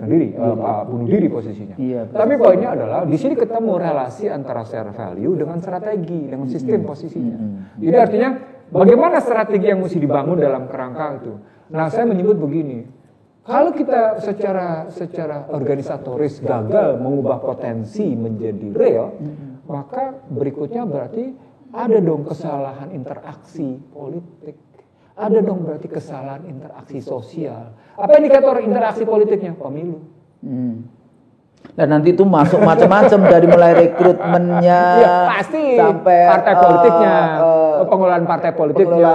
diri, bunuh diri posisinya. Tapi poinnya adalah di sini ketemu relasi antara share value dengan strategi, dengan sistem posisinya. Jadi artinya bagaimana strategi yang mesti dibangun dalam kerangka itu. Nah, saya menyebut begini, kalau kita secara organisatoris gagal mengubah potensi menjadi real, maka berikutnya berarti ada dong kesalahan interaksi politik. Ada dong berarti kesalahan interaksi sosial. Apa indikator interaksi politiknya? Pemilu. Dan nanti itu masuk macam-macam dari mulai rekrutmennya, pasti sampai partai politiknya, pengelolaan partai politiknya,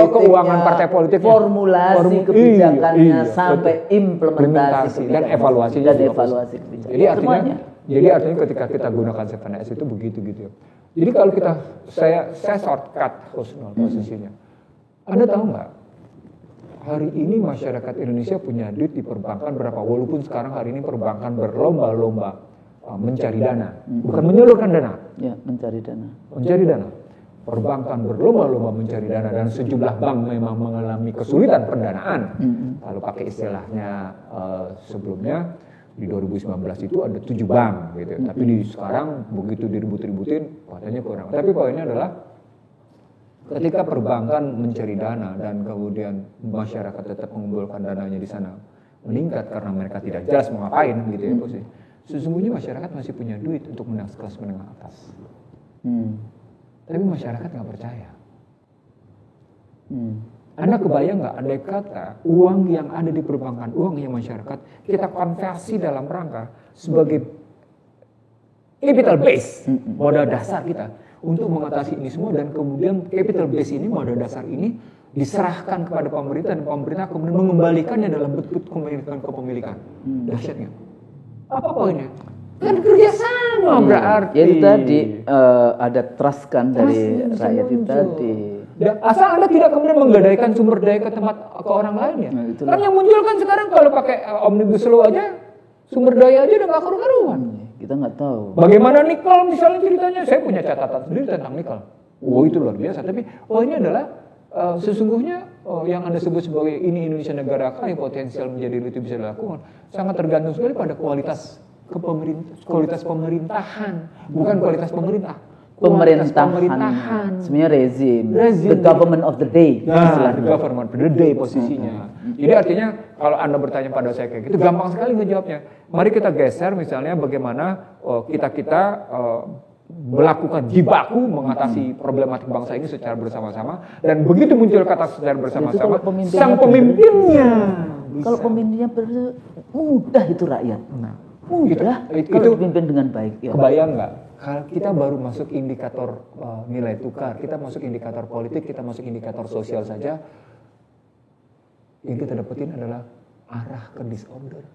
keuangan partai politiknya, formulasi kebijakannya, sampai implementasi dan evaluasi kebijakan. Jadi artinya ketika kita gunakan 7S itu begitu gitu. Jadi kalau saya shortcut Husnul posisinya. Anda tahu nggak, hari ini masyarakat Indonesia punya duit di perbankan berapa? Walaupun sekarang hari ini perbankan berlomba-lomba mencari dana, bukan menyalurkan dana. Ya, mencari dana. Perbankan berlomba-lomba mencari dana dan sejumlah bank memang mengalami kesulitan pendanaan. Kalau pakai istilahnya sebelumnya di 2019 itu ada 7 bank gitu. Tapi sekarang begitu diribut-ributin, katanya kurang. Tapi poinnya adalah ketika perbankan mencari dana dan kemudian masyarakat tetap mengumpulkan dananya di sana meningkat karena mereka tidak jelas mau ngapain gitu ya posisi. Sesungguhnya masyarakat masih punya duit untuk menangani kelas menengah atas. Tapi masyarakat nggak percaya. Anda kebayang nggak andai kata uang yang ada di perbankan, uang yang masyarakat kita konversi dalam rangka sebagai capital base, modal dasar kita untuk mengatasi ini semua, dan kemudian capital base ini, modal dasar ini diserahkan kepada pemerintah dan pemerintah kemudian mengembalikannya dalam bentuk kepemilikan. Dahsyatnya. Apa poinnya? Kan kerjasama berarti. Ya itu tadi ada trust kan dari rakyat itu tadi. Asal Anda tidak kemudian menggadaikan sumber daya ke orang lain ya. Kan yang muncul kan sekarang kalau pakai omnibus law aja, sumber daya aja udah nggak karu-karuan. Kita nggak tahu. Bagaimana nikel misalnya ceritanya? Saya punya catatan sendiri tentang nikel. Itu luar biasa. Tapi poinnya adalah sesungguhnya yang Anda sebut sebagai ini Indonesia negara kaya potensial menjadi itu bisa dilakukan sangat tergantung sekali pada kualitas pemerintahan, bukan kualitas pemerintah. Pemerintahan. Sebenarnya rezim. The government of the day. The government of the day posisinya. Jadi artinya kalau Anda bertanya pada saya kayak gitu, gampang sekali ngejawabnya. Mari kita geser misalnya bagaimana kita melakukan jibaku mengatasi problematik bangsa ini secara bersama-sama, dan begitu muncul kata secara bersama-sama, sang pemimpinnya. Kalau pemimpinnya mudah itu rakyat. Mudah. Kalau dipimpin dengan baik. Ya. Kebayang nggak? Kalau kita baru masuk indikator nilai tukar, kita masuk indikator politik, kita masuk indikator sosial saja, yang kita dapetin adalah arah ke disorder.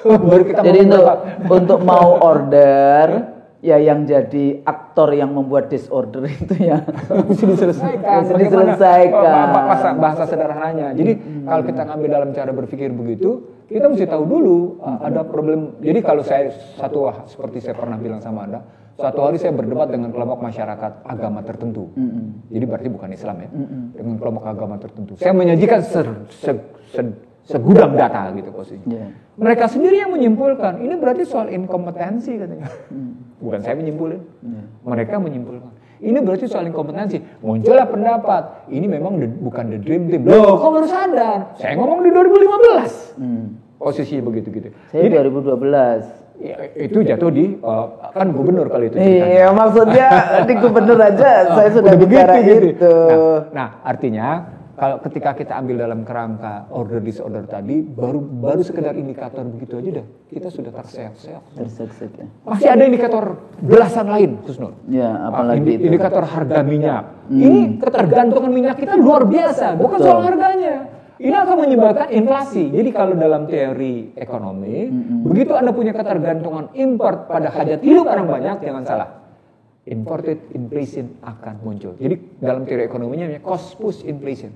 Baru kita jadi untuk mau order, ya yang jadi aktor yang membuat disorder itu ya mesti diselesaikan. Bahasa sederhananya. Jadi kalau kita ngambil dalam cara berpikir begitu, kita mesti tahu dulu ada problem. Jadi kalau saya seperti saya pernah bilang sama Anda, Suatu hari saya berdebat dengan kelompok masyarakat agama tertentu. Jadi berarti bukan Islam ya. Dengan kelompok agama tertentu. Saya menyajikan segudang data gitu posisinya. Mereka sendiri yang menyimpulkan, ini berarti soal inkompetensi katanya. Bukan saya menyimpulkan. Mereka menyimpulkan. Ini berarti soal inkompetensi. Muncullah pendapat, ini memang bukan the dream team. Loh, kok baru sadar? Saya ngomong di 2015. Posisinya begitu gitu. Saya 2012. Ya, itu jatuh di kan gubernur kalau itu. Iya, maksudnya di gubernur aja saya sudah bicara gitu. itu. Nah, artinya kalau ketika kita ambil dalam kerangka order disorder tadi, baru sekedar indikator begitu aja dah, kita sudah terseok-seok. Ya. Masih ada indikator belasan lain, Kusnul. Ya, apalagi itu. Indikator harga minyak. Ini ketergantungan minyak kita luar biasa, bukan soal harganya. Ini akan menyebabkan inflasi. Jadi kalau dalam teori ekonomi, begitu Anda punya ketergantungan import pada hajat hidup orang banyak, jangan salah. Imported inflation akan muncul. Jadi dalam teori ekonominya namanya cost push inflation.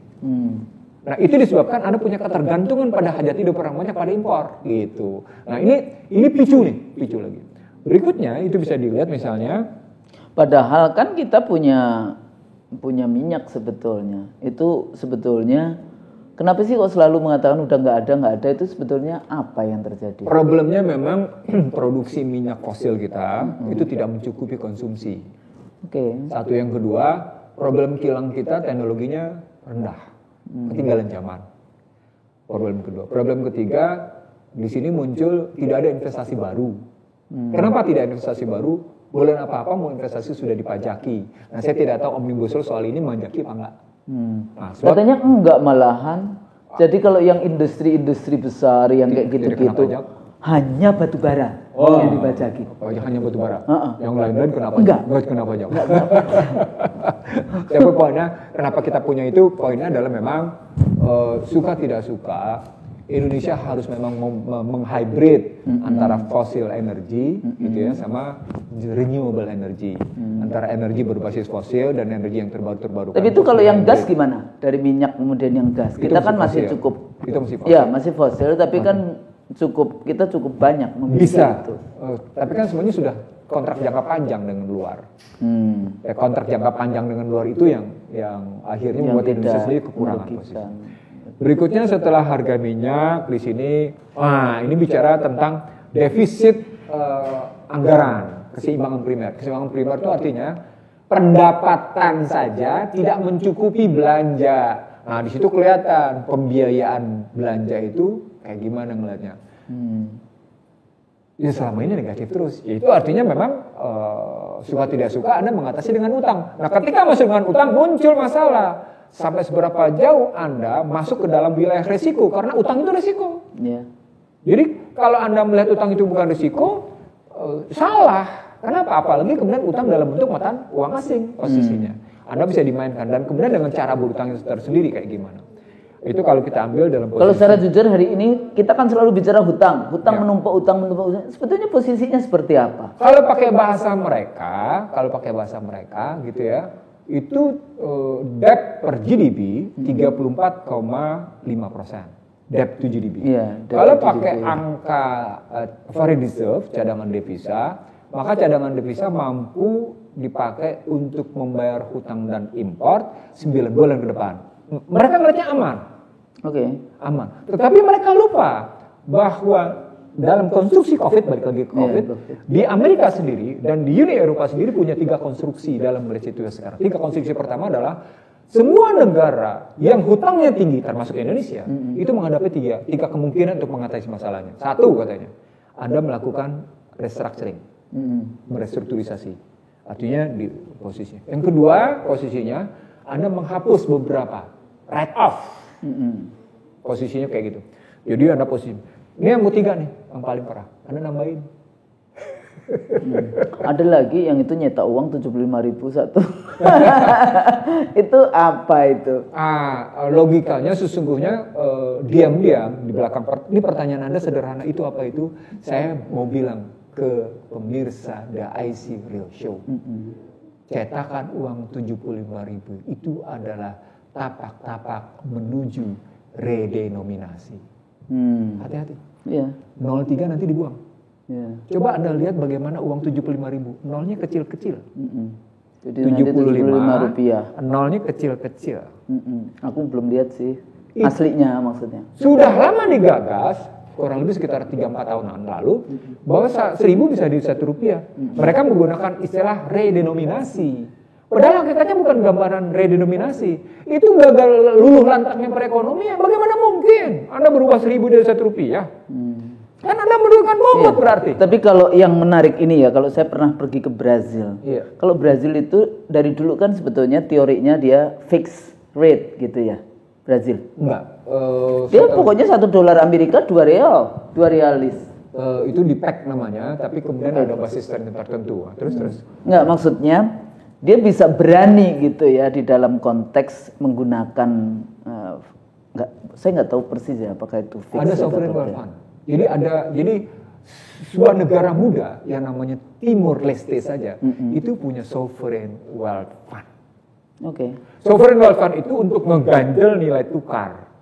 Nah, itu disebabkan Anda punya ketergantungan pada hajat hidup orang banyak pada impor gitu. Nah, ini picu lagi. Berikutnya itu bisa dilihat misalnya, padahal kan kita punya minyak sebetulnya. Itu sebetulnya kenapa sih kok selalu mengatakan udah nggak ada itu sebetulnya apa yang terjadi? Problemnya memang produksi minyak fosil kita itu tidak mencukupi konsumsi. Satu, yang kedua, problem kilang kita teknologinya rendah, ketinggalan zaman. Problem kedua. Problem ketiga, di sini muncul tidak ada investasi baru. Kenapa tidak ada investasi baru? Boleh apa-apa mau investasi sudah dipajaki. Nah, saya tidak tahu Omnibus Law soal ini menjaki apa enggak. Nah, katanya enggak malahan. Jadi kalau yang industri besar yang kayak gitu-gitu hanya batu bara yang dipajaki. Hanya batu bara. Yang lain-lain kenapa? Enggak kena pajak. Tapi poinnya kenapa kita punya itu? Poinnya adalah memang suka tidak suka Indonesia harus memang menghybrid antara fossil energy gitu ya sama renewable energy. Antara energi berbasis fosil dan energi yang terbarukan. Tapi itu kalau yang gas gimana? Dari minyak kemudian yang gas. Kita kan masih cukup. Itu masih fosil. Ya, masih fosil tapi kan kita cukup banyak bisa itu. Tapi kan semuanya sudah kontrak jangka panjang dengan luar. Kontrak jangka panjang dengan luar itu yang akhirnya membuat Indonesia sendiri kekurangan posisi. Berikutnya setelah harga minyak di sini, ini bicara tentang defisit anggaran, keseimbangan primer. Keseimbangan primer itu artinya pendapatan saja tidak mencukupi belanja. Nah, di situ kelihatan pembiayaan belanja itu kayak gimana ngelihatnya. Ya selama ini negatif terus. Itu artinya memang suka tidak suka Anda mengatasi dengan utang. Nah, ketika masuk dengan utang muncul masalah. Sampai seberapa jauh Anda masuk ke dalam wilayah resiko, karena utang itu resiko. Jadi kalau Anda melihat utang itu bukan resiko, salah. Kenapa? Apalagi kemudian utang dalam bentuk mata uang asing posisinya. Anda bisa dimainkan dan kemudian dengan cara berutang yang tersendiri kayak gimana. Itu kalau kita ambil dalam posisi. Kalau secara jujur hari ini kita kan selalu bicara hutang menumpuk utang. Sebetulnya posisinya seperti apa? Kalau pakai bahasa mereka gitu ya. Itu debt per GDP 34,5%. Debt to GDP. Kalau pakai angka foreign reserve, cadangan devisa, maka cadangan devisa mampu dipakai untuk membayar hutang dan import 9 bulan ke depan. Mereka ngeliatnya aman. Aman. Tetapi mereka lupa bahwa dalam konstruksi COVID, balik lagi ke COVID, di Amerika sendiri dan di Uni Eropa sendiri punya 3 konstruksi dalam melihat situasi sekarang. 3 konstruksi pertama adalah semua negara yang hutangnya tinggi, termasuk Indonesia, itu menghadapi 3 kemungkinan untuk mengatasi masalahnya. 1 katanya, Anda melakukan restructuring, merestrukturisasi, artinya di posisinya. Yang kedua posisinya, Anda menghapus beberapa write off, posisinya kayak gitu. Jadi Anda posisi. Ini yang ketiga nih, yang paling parah. Anda nambahin. Ada lagi yang itu nyetak uang 75.000 satu. Itu apa itu? Logikanya sesungguhnya diam-diam di belakang. Ini pertanyaan Anda sederhana, itu apa itu? Saya mau bilang ke pemirsa The IC Real Show. Cetakan uang 75.000 itu adalah tapak-tapak menuju redenominasi. Hati-hati. 03 nanti dibuang. Coba Anda lihat bagaimana uang 75.000, nolnya kecil-kecil. Jadi 75 rupiah. Nolnya kecil-kecil. Aku belum lihat sih. Aslinya maksudnya. Sudah lama digagas, kurang lebih sekitar 3-4 tahun lalu, bahwa 1.000 bisa di 1 rupiah. Mereka menggunakan istilah redenominasi. Padahal hakikatnya bukan gambaran redenominasi. Itu gagal luluh lantaknya perekonomian. Bagaimana mungkin Anda berubah 1.000 dari 1 rupiah? Kan Anda menurunkan bobot berarti. Tapi kalau yang menarik ini ya, kalau saya pernah pergi ke Brazil. Kalau Brazil itu dari dulu kan sebetulnya teorinya dia fixed rate gitu ya. Brazil. Enggak. Dia pokoknya $1 Amerika 2 realis. Itu di PEC namanya, tapi kemudian ada basis tertentu. Terus. Enggak, maksudnya dia bisa berani gitu ya di dalam konteks menggunakan saya nggak tahu persis ya apakah itu fix. Ada sovereign wealth fund. Jadi sebuah negara muda yang namanya Timur Leste saja itu punya sovereign wealth fund. Sovereign wealth fund itu untuk mengganjel nilai tukar.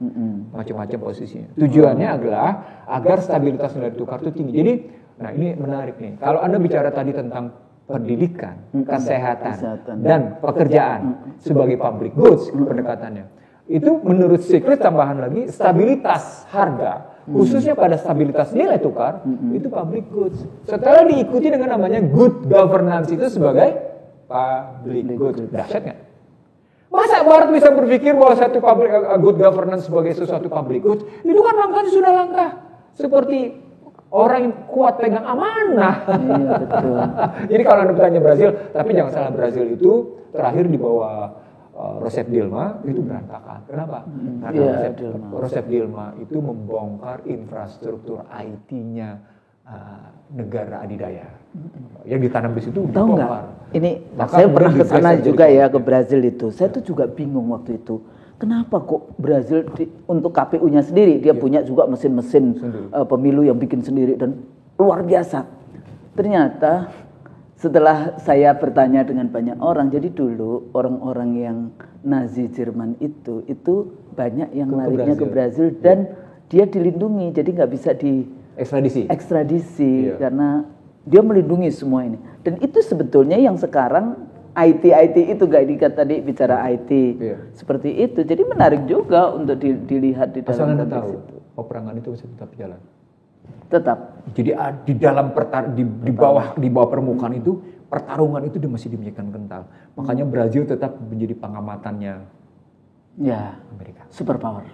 Macam-macam posisinya. Tujuannya adalah agar stabilitas nilai tukar itu tinggi. Jadi, nah ini menarik nih. Kalau Anda bicara tadi tentang pendidikan, kesehatan, dan pekerjaan sebagai public goods pendekatannya. Itu menurut siklus tambahan lagi stabilitas harga, khususnya pada stabilitas nilai tukar, itu public goods. Setelah diikuti dengan namanya good governance itu sebagai public goods. Dahsyat nggak? Masa Barat bisa berpikir bahwa satu good governance sebagai sesuatu public goods? Itu kan langkahnya sudah langkah seperti orang yang kuat pegang amanah. Iya, betul. Jadi kalau Anda bertanya Brazil, tapi jangan salah, Brazil itu terakhir di bawah Rousseff Dilma itu berantakan. Kenapa? Karena Rousseff Dilma itu membongkar infrastruktur IT-nya negara adidaya. Yang ditanam di situ dibongkar. Tahu nggak? Ini saya pernah ke sana juga ya, ke Brazil itu. Saya tuh juga bingung waktu itu. Kenapa kok Brazil untuk KPU-nya sendiri dia punya juga mesin-mesin pemilu yang bikin sendiri dan luar biasa. Ternyata setelah saya bertanya dengan banyak orang, jadi dulu orang-orang yang Nazi Jerman itu banyak yang larinya ke Brazil dan dia dilindungi, jadi nggak bisa ekstradisi karena dia melindungi semua ini. Dan itu sebetulnya yang sekarang IT itu gak tadi bicara IT seperti itu, jadi menarik juga untuk dilihat di dalam. Asal Anda tahu, peperangan itu masih tetap jalan. Tetap. Jadi di dalam di bawah permukaan itu pertarungan itu masih demikian kental. Makanya Brazil tetap menjadi pengamatannya Amerika. Superpower.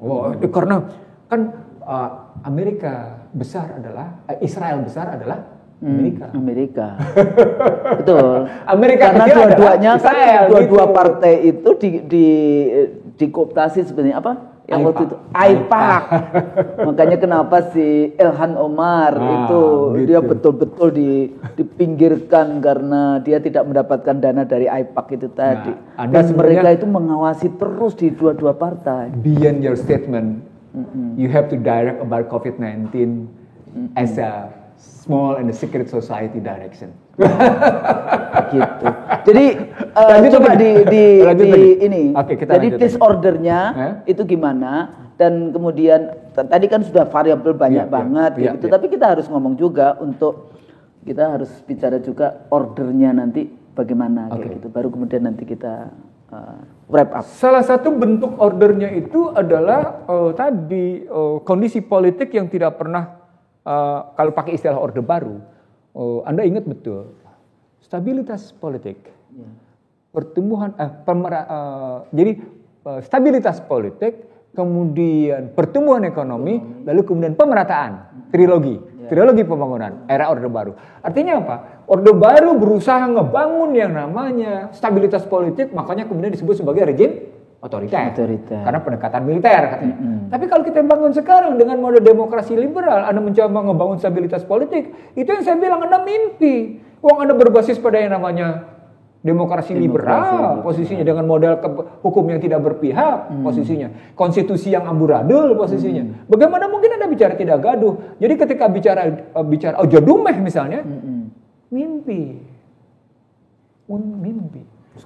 Oh, karena kan Amerika besar adalah Israel besar adalah Amerika. Betul. Amerika karena dua-duanya kan dua partai itu dikooptasi sebenarnya apa? Yang waktu itu AIPAC. Makanya kenapa si Ilhan Omar itu dia betul-betul dipinggirkan karena dia tidak mendapatkan dana dari AIPAC itu tadi. Dan mereka itu mengawasi terus di dua-dua partai. Beyond your statement, you have to direct about COVID-19 as a small and secret society direction. Gitu. Jadi coba di ini. Jadi disordernya itu gimana? Dan kemudian tadi kan sudah variabel banyak banget gitu. Tapi kita harus ngomong juga kita harus bicara juga ordernya nanti bagaimana gitu. Baru kemudian nanti kita wrap up. Salah satu bentuk ordernya itu adalah kondisi politik yang tidak pernah kalau pakai istilah Orde Baru, Anda ingat betul stabilitas politik, stabilitas politik, kemudian pertumbuhan ekonomi, lalu kemudian pemerataan, trilogi pembangunan era Orde Baru. Artinya apa? Orde Baru berusaha ngebangun yang namanya stabilitas politik, makanya kemudian disebut sebagai rejim otoriter. Karena pendekatan militer katanya. Tapi kalau kita bangun sekarang dengan model demokrasi liberal, Anda mencoba ngebangun stabilitas politik, itu yang saya bilang Anda mimpi. Anda berbasis pada yang namanya demokrasi liberal, posisinya dengan model hukum yang tidak berpihak, posisinya. Konstitusi yang amburadul, posisinya. Bagaimana mungkin Anda bicara tidak gaduh? Jadi ketika bicara Ojodumeh misalnya, mimpi.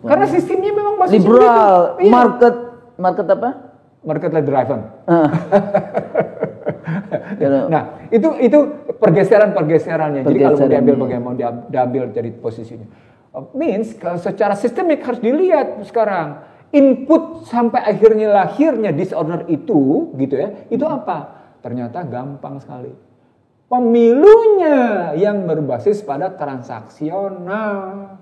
Karena sistemnya memang masih liberal, market apa? Market driven. Nah, itu pergeserannya. Jadi kalau mau diambil bagaimana diambil dari posisinya. Means secara sistemik harus dilihat sekarang input sampai akhirnya lahirnya disorder itu, gitu ya. Itu apa? Ternyata gampang sekali. Pemilunya yang berbasis pada transaksional.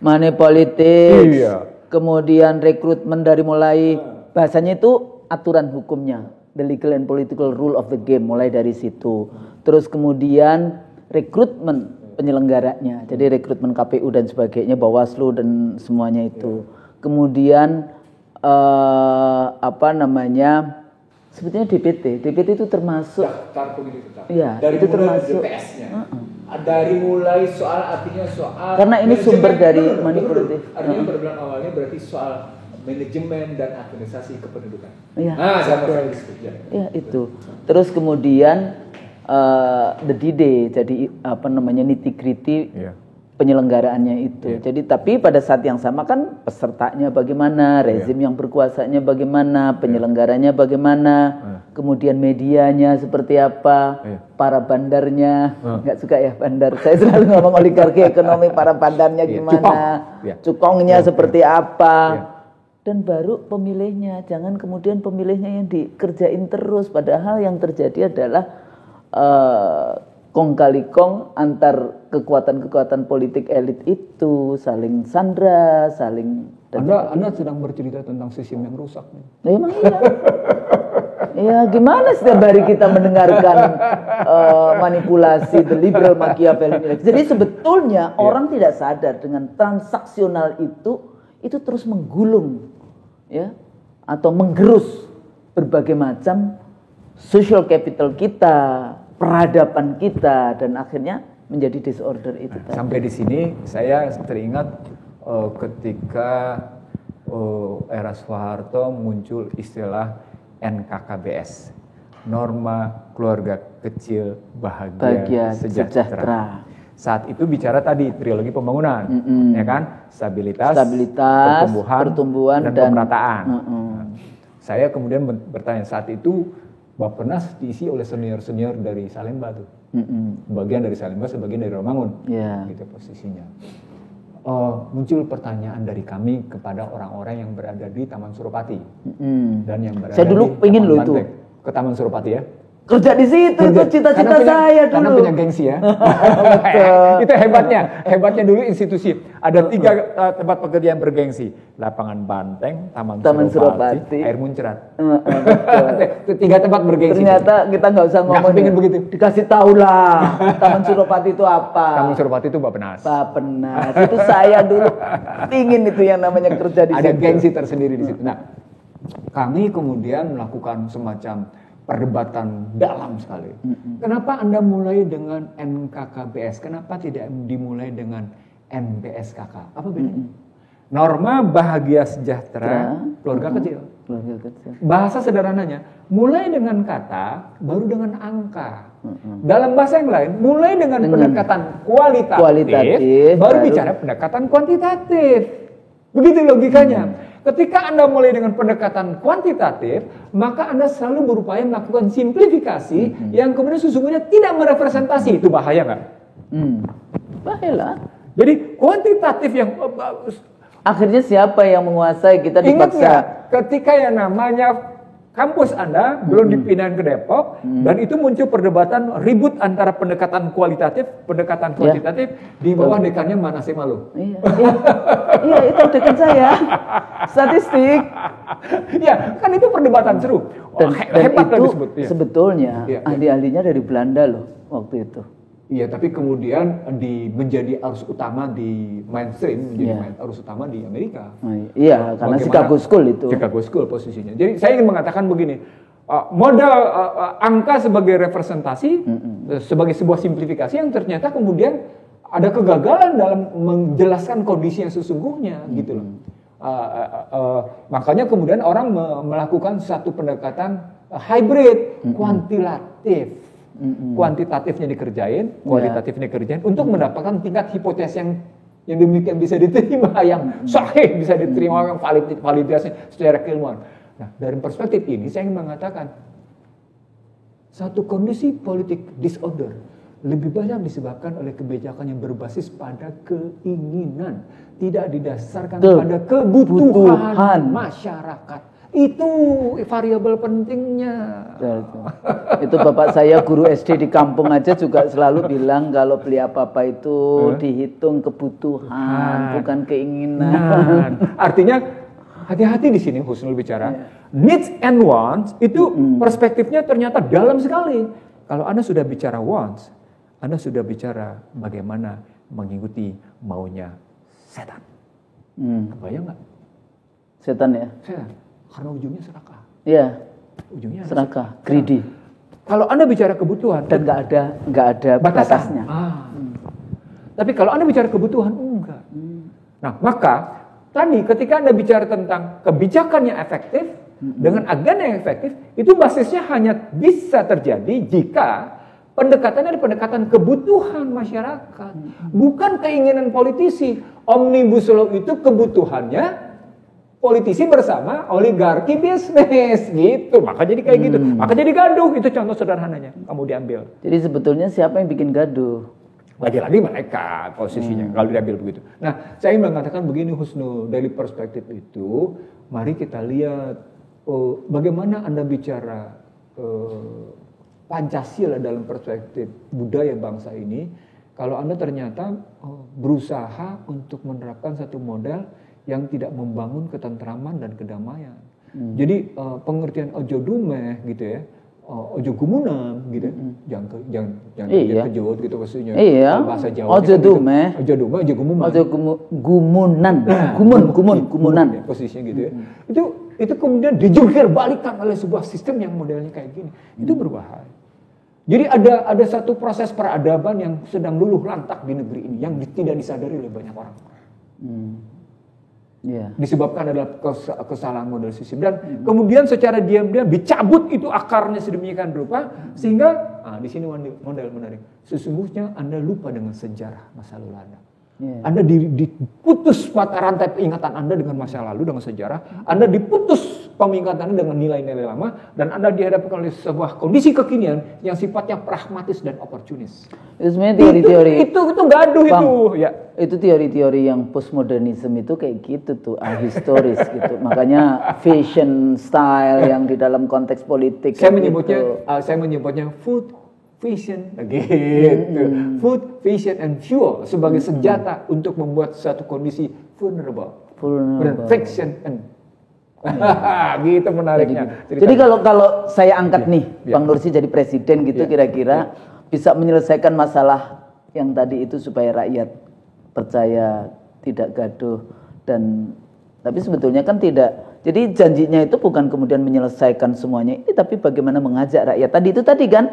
Money politics. Kemudian rekrutmen dari mulai bahasanya itu aturan hukumnya, the legal and political rule of the game, mulai dari situ. Terus kemudian rekrutmen penyelenggaranya, jadi rekrutmen KPU dan sebagainya, Bawaslu dan semuanya itu. Kemudian sebetulnya DPT itu termasuk daftar pemilih tetap. Iya, dari itu mulai termasuk DPS-nya. Dari mulai soal artinya soal karena ini sumber dari manipulatif. Artinya berbulan awalnya berarti soal manajemen dan administrasi kependudukan. Iya. Ya, itu. Terus kemudian the D-Day, jadi nitty-gritty penyelenggaraannya itu. Jadi tapi pada saat yang sama kan pesertanya bagaimana, rezim yang berkuasanya bagaimana, penyelenggaranya bagaimana, kemudian medianya seperti apa, para bandarnya, nggak suka ya bandar. Saya selalu ngomong oligarki ekonomi, para bandarnya gimana, cukongnya seperti apa. Dan baru pemilihnya, jangan kemudian pemilihnya yang dikerjain terus, padahal yang terjadi adalah kong kali kong antar kekuatan-kekuatan politik elit itu saling sandra, saling. Anda sedang bercerita tentang sistem yang rusak. Emang iya. Ya gimana setiap hari kita mendengarkan manipulasi the liberal Machiavelli. Jadi sebetulnya orang tidak sadar dengan transaksional itu terus menggulung, ya, atau menggerus berbagai macam social capital kita, peradaban kita, dan akhirnya menjadi disorder itu. Sampai di sini saya teringat ketika era Soeharto muncul istilah NKKBS, norma keluarga kecil bahagia sejahtera. Saat itu bicara tadi trilogi pembangunan, ya kan, stabilitas, pertumbuhan dan pemerataan. Saya kemudian bertanya saat itu Bappenas diisi oleh senior-senior dari Salemba tuh, sebagian dari Salemba, sebagian dari Romangun, gitu posisinya. Muncul pertanyaan dari kami kepada orang-orang yang berada di Taman Suropati dan yang berada saya dulu di pengen Taman loh Banteng. itu Ke Taman Suropati ya. Kerja di situ, itu cita-cita saya dulu. Karena punya gengsi ya. Itu hebatnya dulu institusi. Ada 3 tempat pekerjaan bergengsi. Lapangan Banteng, Taman Suropati, Air Muncrat. Itu 3 tempat bergengsi. Ternyata kita nggak usah ngomong begitu. Dikasih tahu lah, Taman Suropati itu apa. Taman Suropati itu Bappenas. Itu saya dulu pingin itu yang namanya kerja di situ. Ada gengsi tersendiri di situ. Nah, kami kemudian melakukan semacam perdebatan dalam sekali. Kenapa Anda mulai dengan NKKBS? Kenapa tidak dimulai dengan NBSKK? Apa bedanya? Norma bahagia sejahtera keluarga kecil. Bahasa sederhananya, mulai dengan kata, baru dengan angka. Dalam bahasa yang lain, mulai dengan pendekatan kualitatif, baru bicara pendekatan kuantitatif. Begitu logikanya. Ketika Anda mulai dengan pendekatan kuantitatif, maka Anda selalu berupaya melakukan simplifikasi yang kemudian sesungguhnya tidak merepresentasi. Itu bahaya nggak? Bahaya lah. Jadi kuantitatif yang akhirnya siapa yang menguasai, kita dipaksa. Ingat nggak? Ketika yang namanya kampus Anda belum dipindahin ke Depok, dan itu muncul perdebatan ribut antara pendekatan kualitatif, pendekatan kuantitatif, di bawah dekannya Manase Malu. Iya, itu dekan saya. Statistik. Ya, kan itu perdebatan seru. Dan itu sebetulnya ahli-ahlinya dari Belanda loh waktu itu. Iya, tapi kemudian menjadi arus utama di mainstream, menjadi arus utama di Amerika. Iya, karena Chicago School itu. Chicago School posisinya. Jadi saya ingin mengatakan begini, modal angka sebagai representasi, sebagai sebuah simplifikasi yang ternyata kemudian ada kegagalan dalam menjelaskan kondisi yang sesungguhnya, gitu loh. Makanya kemudian orang melakukan satu pendekatan hybrid, kuantitatif. Kuantitatifnya dikerjain, kualitatifnya dikerjain untuk mendapatkan tingkat hipotesis yang demikian bisa diterima, yang sahih bisa diterima, yang validasi secara keilmuan. Nah, dari perspektif ini saya ingin mengatakan satu kondisi politik disorder lebih banyak disebabkan oleh kebijakan yang berbasis pada keinginan, tidak didasarkan pada kebutuhan masyarakat. Itu variabel pentingnya. Itu bapak saya guru SD di kampung aja juga selalu bilang kalau beli apa-apa itu dihitung kebutuhan, bukan keinginan. Artinya hati-hati di sini Husnul bicara. Needs and wants itu perspektifnya ternyata dalam sekali. Kalau Anda sudah bicara wants, Anda sudah bicara bagaimana mengikuti maunya setan. Kebayang nggak? Setan ya? Setan. Karena ujungnya serakah. Iya. Ujungnya serakah, greedy. Kalau Anda bicara kebutuhan dan nggak ada batasnya. Tapi kalau Anda bicara kebutuhan enggak. Nah, maka tadi ketika Anda bicara tentang kebijakan yang efektif dengan agen yang efektif, itu basisnya hanya bisa terjadi jika pendekatannya adalah pendekatan kebutuhan masyarakat, bukan keinginan politisi. Omnibus Law itu kebutuhannya politisi bersama oligarki bisnis gitu. Maka jadi kayak gitu. Maka jadi gaduh. Itu contoh sederhananya. Kamu diambil. Jadi sebetulnya siapa yang bikin gaduh? Lagi-lagi mereka posisinya kalau diambil begitu. Nah, saya ingin mengatakan begini Husnul, dari perspektif itu, mari kita lihat bagaimana Anda bicara Pancasila dalam perspektif budaya bangsa ini. Kalau Anda ternyata berusaha untuk menerapkan satu model yang tidak membangun ketentraman dan kedamaian. Jadi pengertian ojo dumeh gitu ya, ojo gumunan gitu, jangan kejut gitu maksudnya. Bahasa Jawa. Ojo dumeh, ojo gumunan. Ojo gumunan, gumunan. Ya, posisinya gitu ya. Itu kemudian dijungkir balikan oleh sebuah sistem yang modelnya kayak gini. Itu berbahaya. Jadi ada satu proses peradaban yang sedang luluh lantak di negeri ini yang tidak disadari oleh banyak orang. Disebabkan adalah kesalahan model sistem dan kemudian secara diam-diam dicabut itu akarnya sedemikian rupa sehingga di sini model menarik. Sesungguhnya Anda lupa dengan sejarah masa lalu Anda. Anda diputus mata rantai ingatan Anda dengan masa lalu, dengan sejarah. Anda diputus pengingatan Anda dengan nilai-nilai lama dan Anda dihadapkan oleh sebuah kondisi kekinian yang sifatnya pragmatis dan oportunis. Itu sebenarnya teori-teori. Itu gaduh Bang, itu. Ya. Itu teori-teori yang postmodernisme itu kayak gitu tuh, ahistoris gitu. Makanya fashion style yang di dalam konteks politik. Saya menyebutnya food, fashion, gitu. Food, fashion, and fuel sebagai senjata untuk membuat satu kondisi vulnerable. Friction and gitu menariknya. Jadi kalau saya angkat Bang Nursi jadi presiden gitu kira-kira bisa menyelesaikan masalah yang tadi itu supaya rakyat percaya, tidak gaduh tapi sebetulnya kan tidak. Jadi janjinya itu bukan kemudian menyelesaikan semuanya ini, tapi bagaimana mengajak rakyat. Tadi kan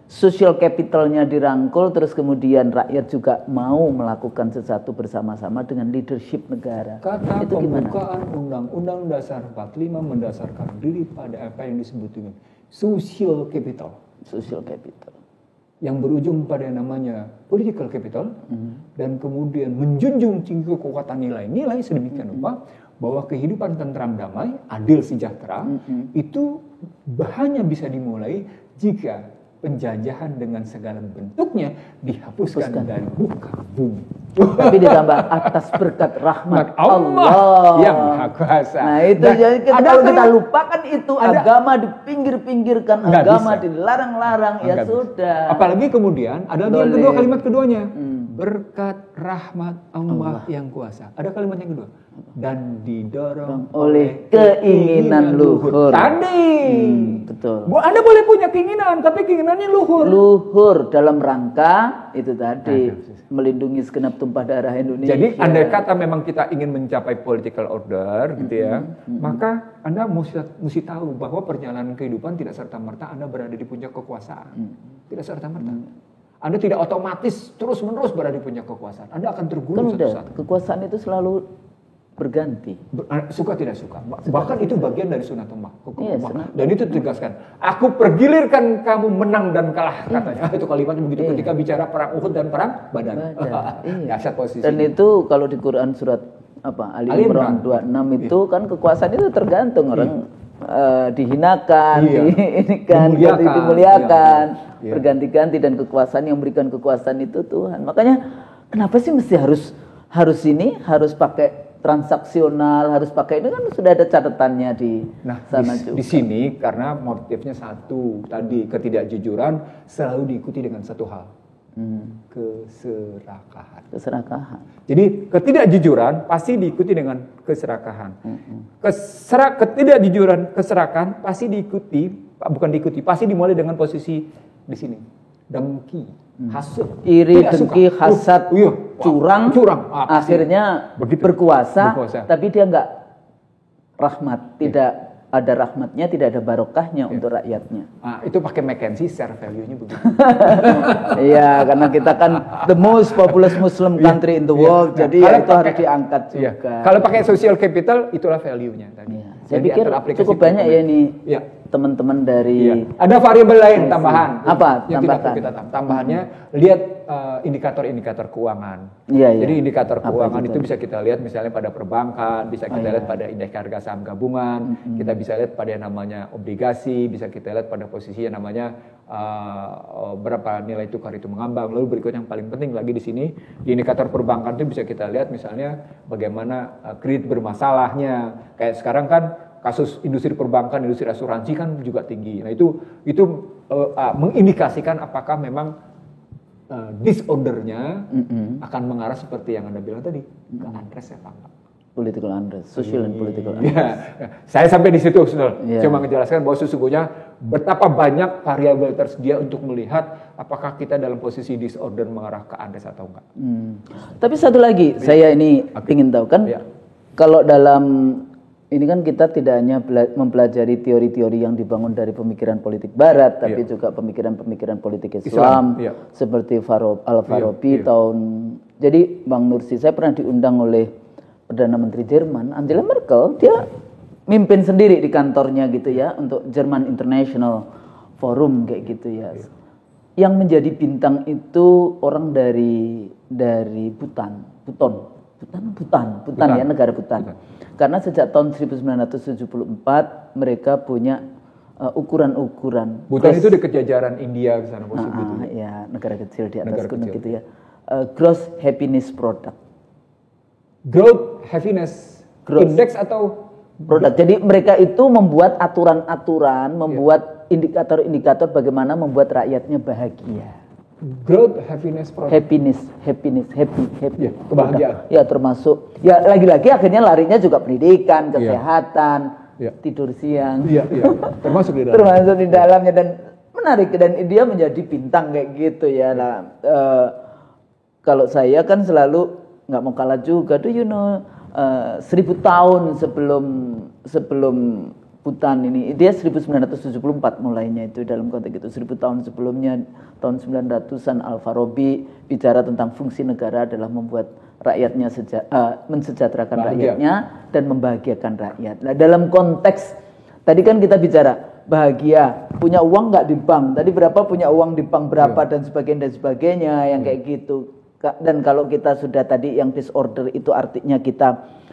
social capitalnya dirangkul, terus kemudian rakyat juga mau melakukan sesuatu bersama-sama dengan leadership negara. Kata itu pembukaan Undang-Undang Dasar 45 mendasarkan diri pada apa yang disebut dengan social capital. Social capital. Yang berujung pada yang namanya political capital dan kemudian menjunjung tinggi kekuatan nilai-nilai sedemikian rupa bahwa kehidupan tentram damai, adil sejahtera itu hanya bisa dimulai jika penjajahan dengan segala bentuknya dihapuskan dari muka bumi. Tapi ditambah atas berkat rahmat Allah yang Maha Kuasa. Nah itu jadi kalau kita lupakan itu agama dipinggir-pinggirkan, agama dilarang-larang, ya sudah. Apalagi kemudian ada lagi yang kedua, kalimat keduanya. Berkat rahmat Allah yang kuasa. Ada kalimat yang kedua. Dan didorong oleh keinginan luhur. Tadi. Betul. Anda boleh punya keinginan, tapi keinginannya luhur. Luhur dalam rangka itu tadi melindungi segenap tumpah darah Indonesia. Jadi andai kata memang kita ingin mencapai political order gitu ya, maka Anda mesti tahu bahwa perjalanan kehidupan tidak serta-merta Anda berada di puncak kekuasaan. Tidak serta-merta. Anda tidak otomatis terus-menerus berada di puncak kekuasaan. Anda akan tergulung suatu saat. Kekuasaan itu selalu berganti. Suka tidak suka. Bahkan itu bagian dari sunatullah. Dan itu ditegaskan. Aku pergilirkan kamu menang dan kalah katanya. Itu kalimatnya begitu ketika bicara perang Uhud dan perang Badar. Dahsyat posisi. Dan itu kalau di Quran surat Ali Imran 26 itu kan kekuasaan itu tergantung orang dihinakan, dimuliakan, berganti-ganti, dan kekuasaan yang memberikan kekuasaan itu Tuhan. Makanya kenapa sih mesti harus pakai transaksional, harus pakai, ini kan sudah ada catatannya di sana juga. Di sini karena motifnya satu tadi, ketidakjujuran selalu diikuti dengan satu hal. Keserakahan. Jadi ketidakjujuran pasti diikuti dengan keserakahan. Ketidakjujuran, keserakahan pasti pasti dimulai dengan posisi di sini. Dengki, hasut, iri, dengki, hasad, curang. Akhirnya berkuasa, tapi dia enggak rahmat, tidak ada rahmatnya, tidak ada barokahnya untuk rakyatnya. Itu pakai McKinsey, share value-nya begitu. Iya, karena kita kan the most populous Muslim country in the world, jadi itu harus diangkat juga. Kalau pakai social capital, itulah value-nya tadi. Saya pikir cukup banyak ya ini teman-teman dari. Ada variabel lain tambahan. Apa? Tambahannya lihat indikator-indikator keuangan. Jadi indikator keuangan itu bisa kita lihat misalnya pada perbankan, bisa kita lihat pada indeks harga saham gabungan, kita bisa lihat pada yang namanya obligasi, bisa kita lihat pada posisi yang namanya berapa nilai tukar itu mengambang. Lalu berikut yang paling penting lagi di sini, di indikator perbankan itu bisa kita lihat misalnya bagaimana kredit bermasalahnya. Kayak sekarang kan kasus industri perbankan, industri asuransi kan juga tinggi. Nah itu mengindikasikan apakah memang disordernya akan mengarah seperti yang Anda bilang tadi, ke unrest ya Pak. Political unrest, social and political unrest. Saya sampai di situ, cuma menjelaskan bahwa sesungguhnya betapa banyak variabel tersedia untuk melihat apakah kita dalam posisi disorder mengarah ke unrest atau enggak. Tapi satu lagi, saya ini ingin tahu kan, kalau dalam ini kan kita tidak hanya mempelajari teori-teori yang dibangun dari pemikiran politik Barat, tapi juga pemikiran-pemikiran politik Islam seperti Al-Farabi tahun. Jadi Bang Nursi, saya pernah diundang oleh Perdana Menteri Jerman, Angela Merkel, dia mimpin sendiri di kantornya gitu ya, untuk German International Forum kayak gitu ya. Yang menjadi bintang itu orang dari Bhutan ya, negara Bhutan. Karena sejak tahun 1974 mereka punya ukuran-ukuran. Bhutan itu dekat jajaran India ke sana posisi itu. Ya, negara kecil di atas gunung gitu ya. Gross Happiness Product. Growth Happiness Index atau produk. Jadi mereka itu membuat aturan-aturan, membuat indikator-indikator bagaimana membuat rakyatnya bahagia. Growth Happiness Product. Happy. Kebahagiaan. Ya, termasuk. Ya, lagi-lagi akhirnya larinya juga pendidikan, kesehatan, tidur siang. Termasuk di dalamnya, dan menarik, dan dia menjadi bintang kayak gitu ya. Nah, kalau saya kan selalu nggak mau kalah juga. 1000 tahun sebelum Bhutan ini, dia 1974 mulainya itu dalam konteks itu. 1000 tahun sebelumnya, tahun 900-an Al-Farabi bicara tentang fungsi negara adalah membuat rakyatnya mensejahterakan rakyatnya dan membahagiakan rakyat. Nah, dalam konteks tadi kan kita bicara bahagia, punya uang nggak di bank, tadi berapa punya uang di bank berapa dan sebagainya yang kayak gitu. Dan kalau kita sudah tadi yang disorder itu artinya kita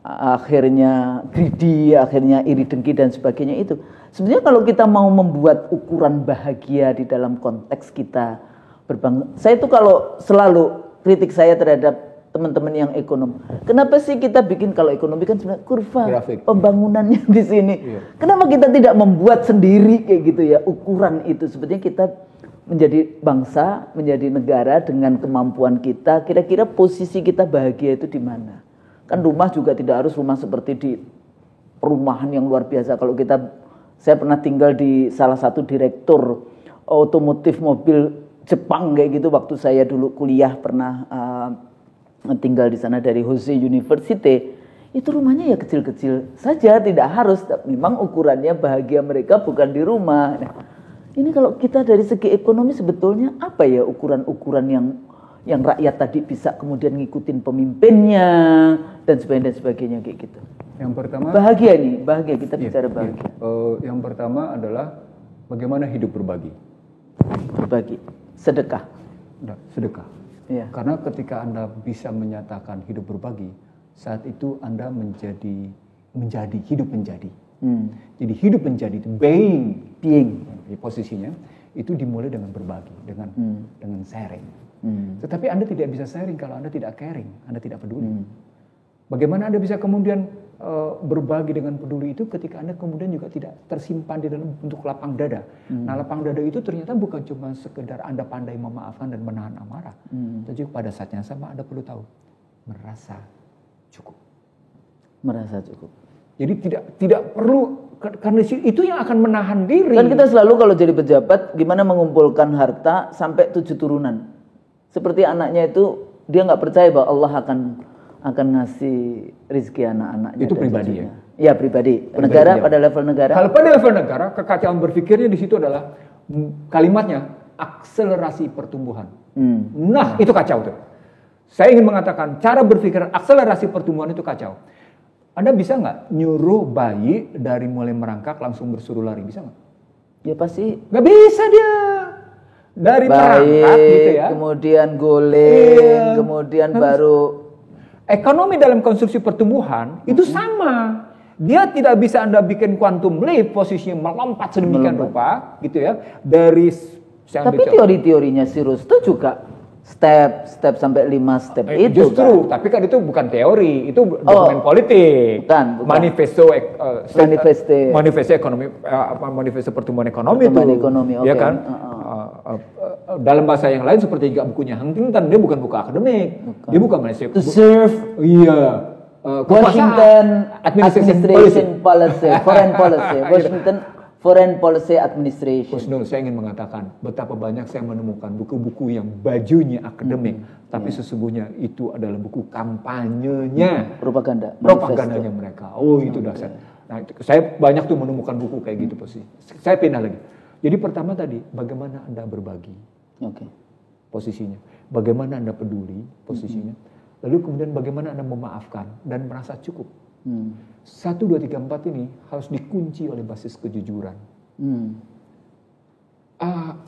akhirnya greedy, akhirnya iri dengki dan sebagainya itu. Sebenarnya kalau kita mau membuat ukuran bahagia di dalam konteks kita berbangsa, saya itu kalau selalu kritik saya terhadap teman-teman yang ekonom. Kenapa sih kita bikin, kalau ekonomi kan sebenarnya kurva grafik pembangunannya di sini. Kenapa kita tidak membuat sendiri kayak gitu ya ukuran itu? Sebenarnya kita menjadi bangsa, menjadi negara dengan kemampuan kita, kira-kira posisi kita bahagia itu di mana? Kan rumah juga tidak harus rumah seperti di perumahan yang luar biasa. Kalau saya pernah tinggal di salah satu direktur otomotif mobil Jepang kayak gitu, waktu saya dulu kuliah pernah tinggal di sana dari Hosei University. Itu rumahnya ya kecil-kecil saja, tidak harus. Memang ukurannya bahagia mereka bukan di rumah. Nah, ini kalau kita dari segi ekonomi sebetulnya apa ya ukuran-ukuran yang rakyat tadi bisa kemudian ngikutin pemimpinnya dan sebagainya kayak gitu. Yang pertama bahagia kita bicara bahagia. Yang pertama adalah bagaimana hidup berbagi. Sedekah. Sedekah. Ya. Karena ketika Anda bisa menyatakan hidup berbagi, saat itu Anda hidup menjadi. Jadi hidup menjadi itu being posisinya itu dimulai dengan berbagi, dengan sharing. Tetapi Anda tidak bisa sharing kalau Anda tidak caring, Anda tidak peduli. Bagaimana Anda bisa kemudian berbagi dengan peduli itu ketika Anda kemudian juga tidak tersimpan di dalam bentuk lapang dada. Nah, lapang dada itu ternyata bukan cuma sekedar Anda pandai memaafkan dan menahan amarah. Tapi pada saat yang sama Anda perlu tahu merasa cukup. Merasa cukup. Jadi tidak perlu, karena itu yang akan menahan diri. Kan kita selalu kalau jadi pejabat gimana mengumpulkan harta sampai 7 turunan. Seperti anaknya itu dia nggak percaya bahwa Allah akan ngasih rezeki anak-anaknya. Itu pribadi ya? Iya pribadi. Negara pada level negara. Kalau pada level negara, kekacauan berpikirnya di situ adalah kalimatnya akselerasi pertumbuhan. Nah itu kacau tuh. Saya ingin mengatakan cara berpikir akselerasi pertumbuhan itu kacau. Anda bisa nggak nyuruh bayi dari mulai merangkak langsung bersuruh lari, bisa nggak? Ya pasti. Nggak bisa dia. Dari merangkak gitu ya. Kemudian guling, kemudian baru. Ekonomi dalam konstruksi pertumbuhan itu sama. Dia tidak bisa Anda bikin quantum leap posisinya melompat sedemikian rupa gitu ya. Tapi teori-teorinya si Rusto juga step sampai 5 step itu justru kan? Tapi kan itu bukan teori, itu dokumen politik. Bukan. Manifesto ekonomi, manifesto pertumbuhan ekonomi itu. Ya kan? Dalam bahasa yang lain seperti juga bukunya Huntington, dia bukan buku akademik. Bukan. Dia bukan Malaysia. To serve. Iya. Washington Administration Policy, Foreign Policy. Washington Foreign Policy Administration. Coach Nul, saya ingin mengatakan betapa banyak saya menemukan buku-buku yang bajunya akademik, tapi sesungguhnya itu adalah buku kampanyenya, propagandanya mereka. Oh itu dasar. Nah, saya banyak tuh menemukan buku kayak gitu pasti. Saya pindah lagi. Jadi pertama tadi, bagaimana Anda berbagi? Posisinya. Bagaimana Anda peduli? Posisinya. Lalu kemudian bagaimana Anda memaafkan dan merasa cukup? 1, 2, 3, 4 ini harus dikunci oleh basis kejujuran.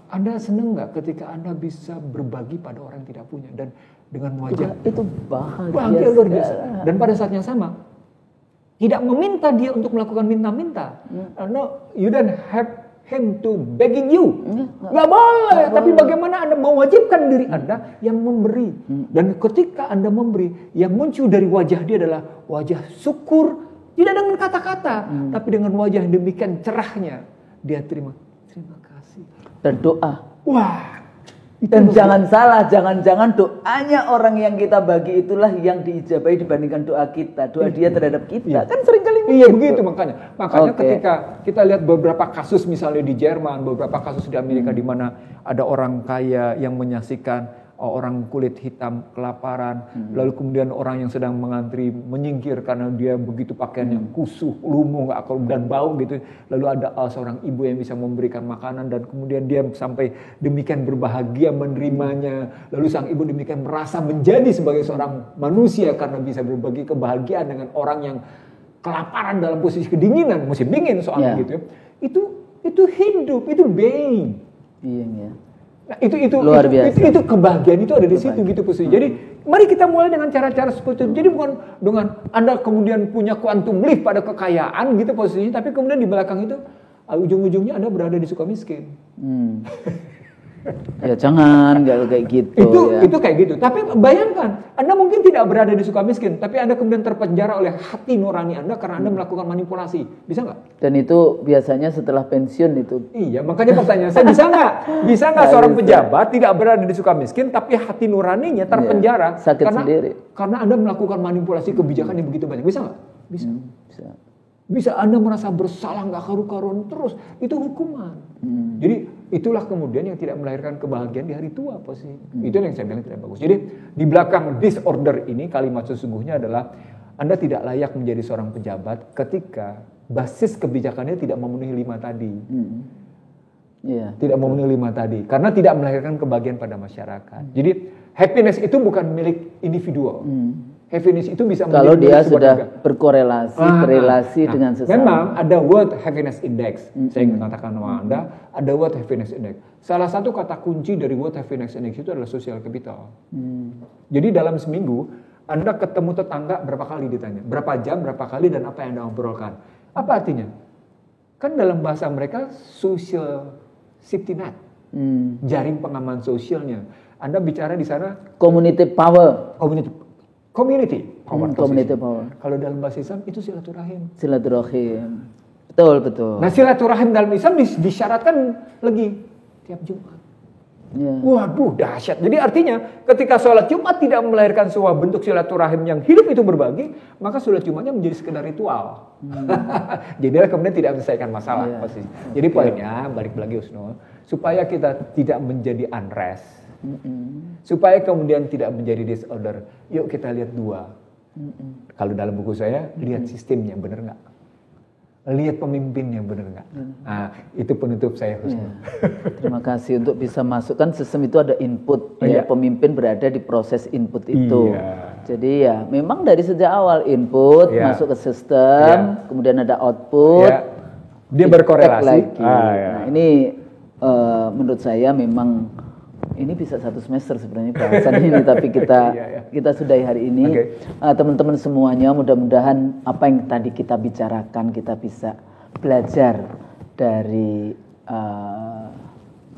Anda senang nggak ketika Anda bisa berbagi pada orang yang tidak punya dan dengan wajah itu bahagia luar biasa. Dan pada saat yang sama tidak meminta dia untuk melakukan minta-minta. No, you don't have him to begging you. Nggak boleh. Tapi bagaimana Anda mewajibkan diri Anda yang memberi. Dan ketika Anda memberi, yang muncul dari wajah dia adalah wajah syukur. Tidak dengan kata-kata. Tapi dengan wajah yang demikian cerahnya. Dia terima kasih. Dan doa. Wah. Dan jangan salah, jangan-jangan doanya orang yang kita bagi itulah yang diijabahi dibandingkan doa kita, doa dia terhadap kita. Kan seringkali begitu. Iya begitu makanya ketika kita lihat beberapa kasus misalnya di Jerman, beberapa kasus di Amerika di mana ada orang kaya yang menyaksikan orang kulit hitam kelaparan, lalu kemudian orang yang sedang mengantri menyingkir karena dia begitu pakaiannya kusuh, lumuh, dan bau gitu. Lalu ada seorang ibu yang bisa memberikan makanan dan kemudian dia sampai demikian berbahagia menerimanya. Lalu sang ibu demikian merasa menjadi sebagai seorang manusia karena bisa berbagi kebahagiaan dengan orang yang kelaparan dalam posisi kedinginan, musim dingin soalnya gitu ya. Itu hidup, itu being. Being ya. Nah, itu luar biasa. Itu kebahagiaan itu ada di situ gitu posisi. Jadi mari kita mulai dengan cara-cara seperti itu. Jadi bukan dengan Anda kemudian punya quantum leap pada kekayaan gitu posisinya, tapi kemudian di belakang itu ujung-ujungnya Anda berada di Sukamiskin. Ya jangan nggak kayak gitu. Itu kayak gitu. Tapi bayangkan Anda mungkin tidak berada di Sukamiskin, tapi Anda kemudian terpenjara oleh hati nurani Anda karena Anda melakukan manipulasi. Bisa nggak? Dan itu biasanya setelah pensiun itu. Iya, makanya pertanyaan saya bisa nggak seorang pejabat tidak berada di Sukamiskin tapi hati nuraninya terpenjara sakit sendiri. Karena Anda melakukan manipulasi kebijakan yang begitu banyak. Bisa nggak? Bisa. Bisa Anda merasa bersalah nggak karu-karuan terus, itu hukuman. Jadi itulah kemudian yang tidak melahirkan kebahagiaan di hari tua posisi. Itu yang saya bilang tidak bagus. Jadi di belakang disorder ini kalimat sesungguhnya adalah Anda tidak layak menjadi seorang pejabat ketika basis kebijakannya tidak memenuhi 5 tadi. Tidak memenuhi 5 tadi karena tidak melahirkan kebahagiaan pada masyarakat. Jadi happiness itu bukan milik individual. Happiness itu bisa kalau dia sudah berkorelasi dengan sesama. Memang ada World Happiness Index. Saya ingin katakan sama Anda, ada World Happiness Index. Salah satu kata kunci dari World Happiness Index itu adalah social capital. Jadi dalam seminggu Anda ketemu tetangga berapa kali ditanya, berapa jam, berapa kali dan apa yang Anda obrolkan. Apa artinya? Kan dalam bahasa mereka social safety net, jaring pengaman sosialnya. Anda bicara di sana community power. Community power. Community power. Kalau dalam bahasa Islam itu silaturahim. Silaturahim. Betul. Nah, silaturahim dalam Islam disyaratkan lagi tiap Jumat. Ya. Waduh, dahsyat. Jadi artinya ketika sholat Jumat tidak melahirkan sebuah bentuk silaturahim yang hidup itu berbagi, maka sholat Jumatnya menjadi sekedar ritual. Jadilah kemudian tidak menyelesaikan masalah. Ya. Jadi poinnya, balik lagi Husnul, supaya kita tidak menjadi unrest, supaya kemudian tidak menjadi disorder, yuk kita lihat dua. Kalau dalam buku saya, lihat sistemnya, benar nggak? Lihat pemimpinnya, benar nggak? Nah, itu penutup saya Husnul. Terima kasih untuk bisa masukkan sistem itu ada input, ya pemimpin berada di proses input itu. Jadi ya memang dari sejak awal input masuk ke sistem, kemudian ada output, dia berkorelasi lagi. Nah ini menurut saya memang ini bisa 1 semester sebenarnya bahasan ini, tapi kita sudahi hari ini. Teman-teman semuanya, mudah-mudahan apa yang tadi kita bicarakan kita bisa belajar dari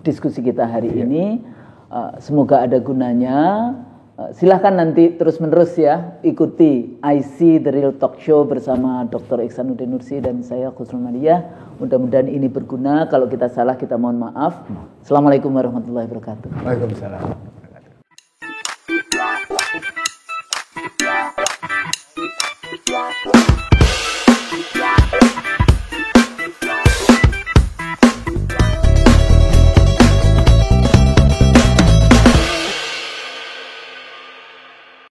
diskusi kita hari ini. Semoga ada gunanya. Silahkan nanti terus-menerus ya ikuti IC The Real Talk Show bersama Dr. Ihsanuddin Nursi dan saya Husnul Madia. Mudah-mudahan ini berguna. Kalau kita salah kita mohon maaf. Assalamualaikum warahmatullahi wabarakatuh. Waalaikumsalam.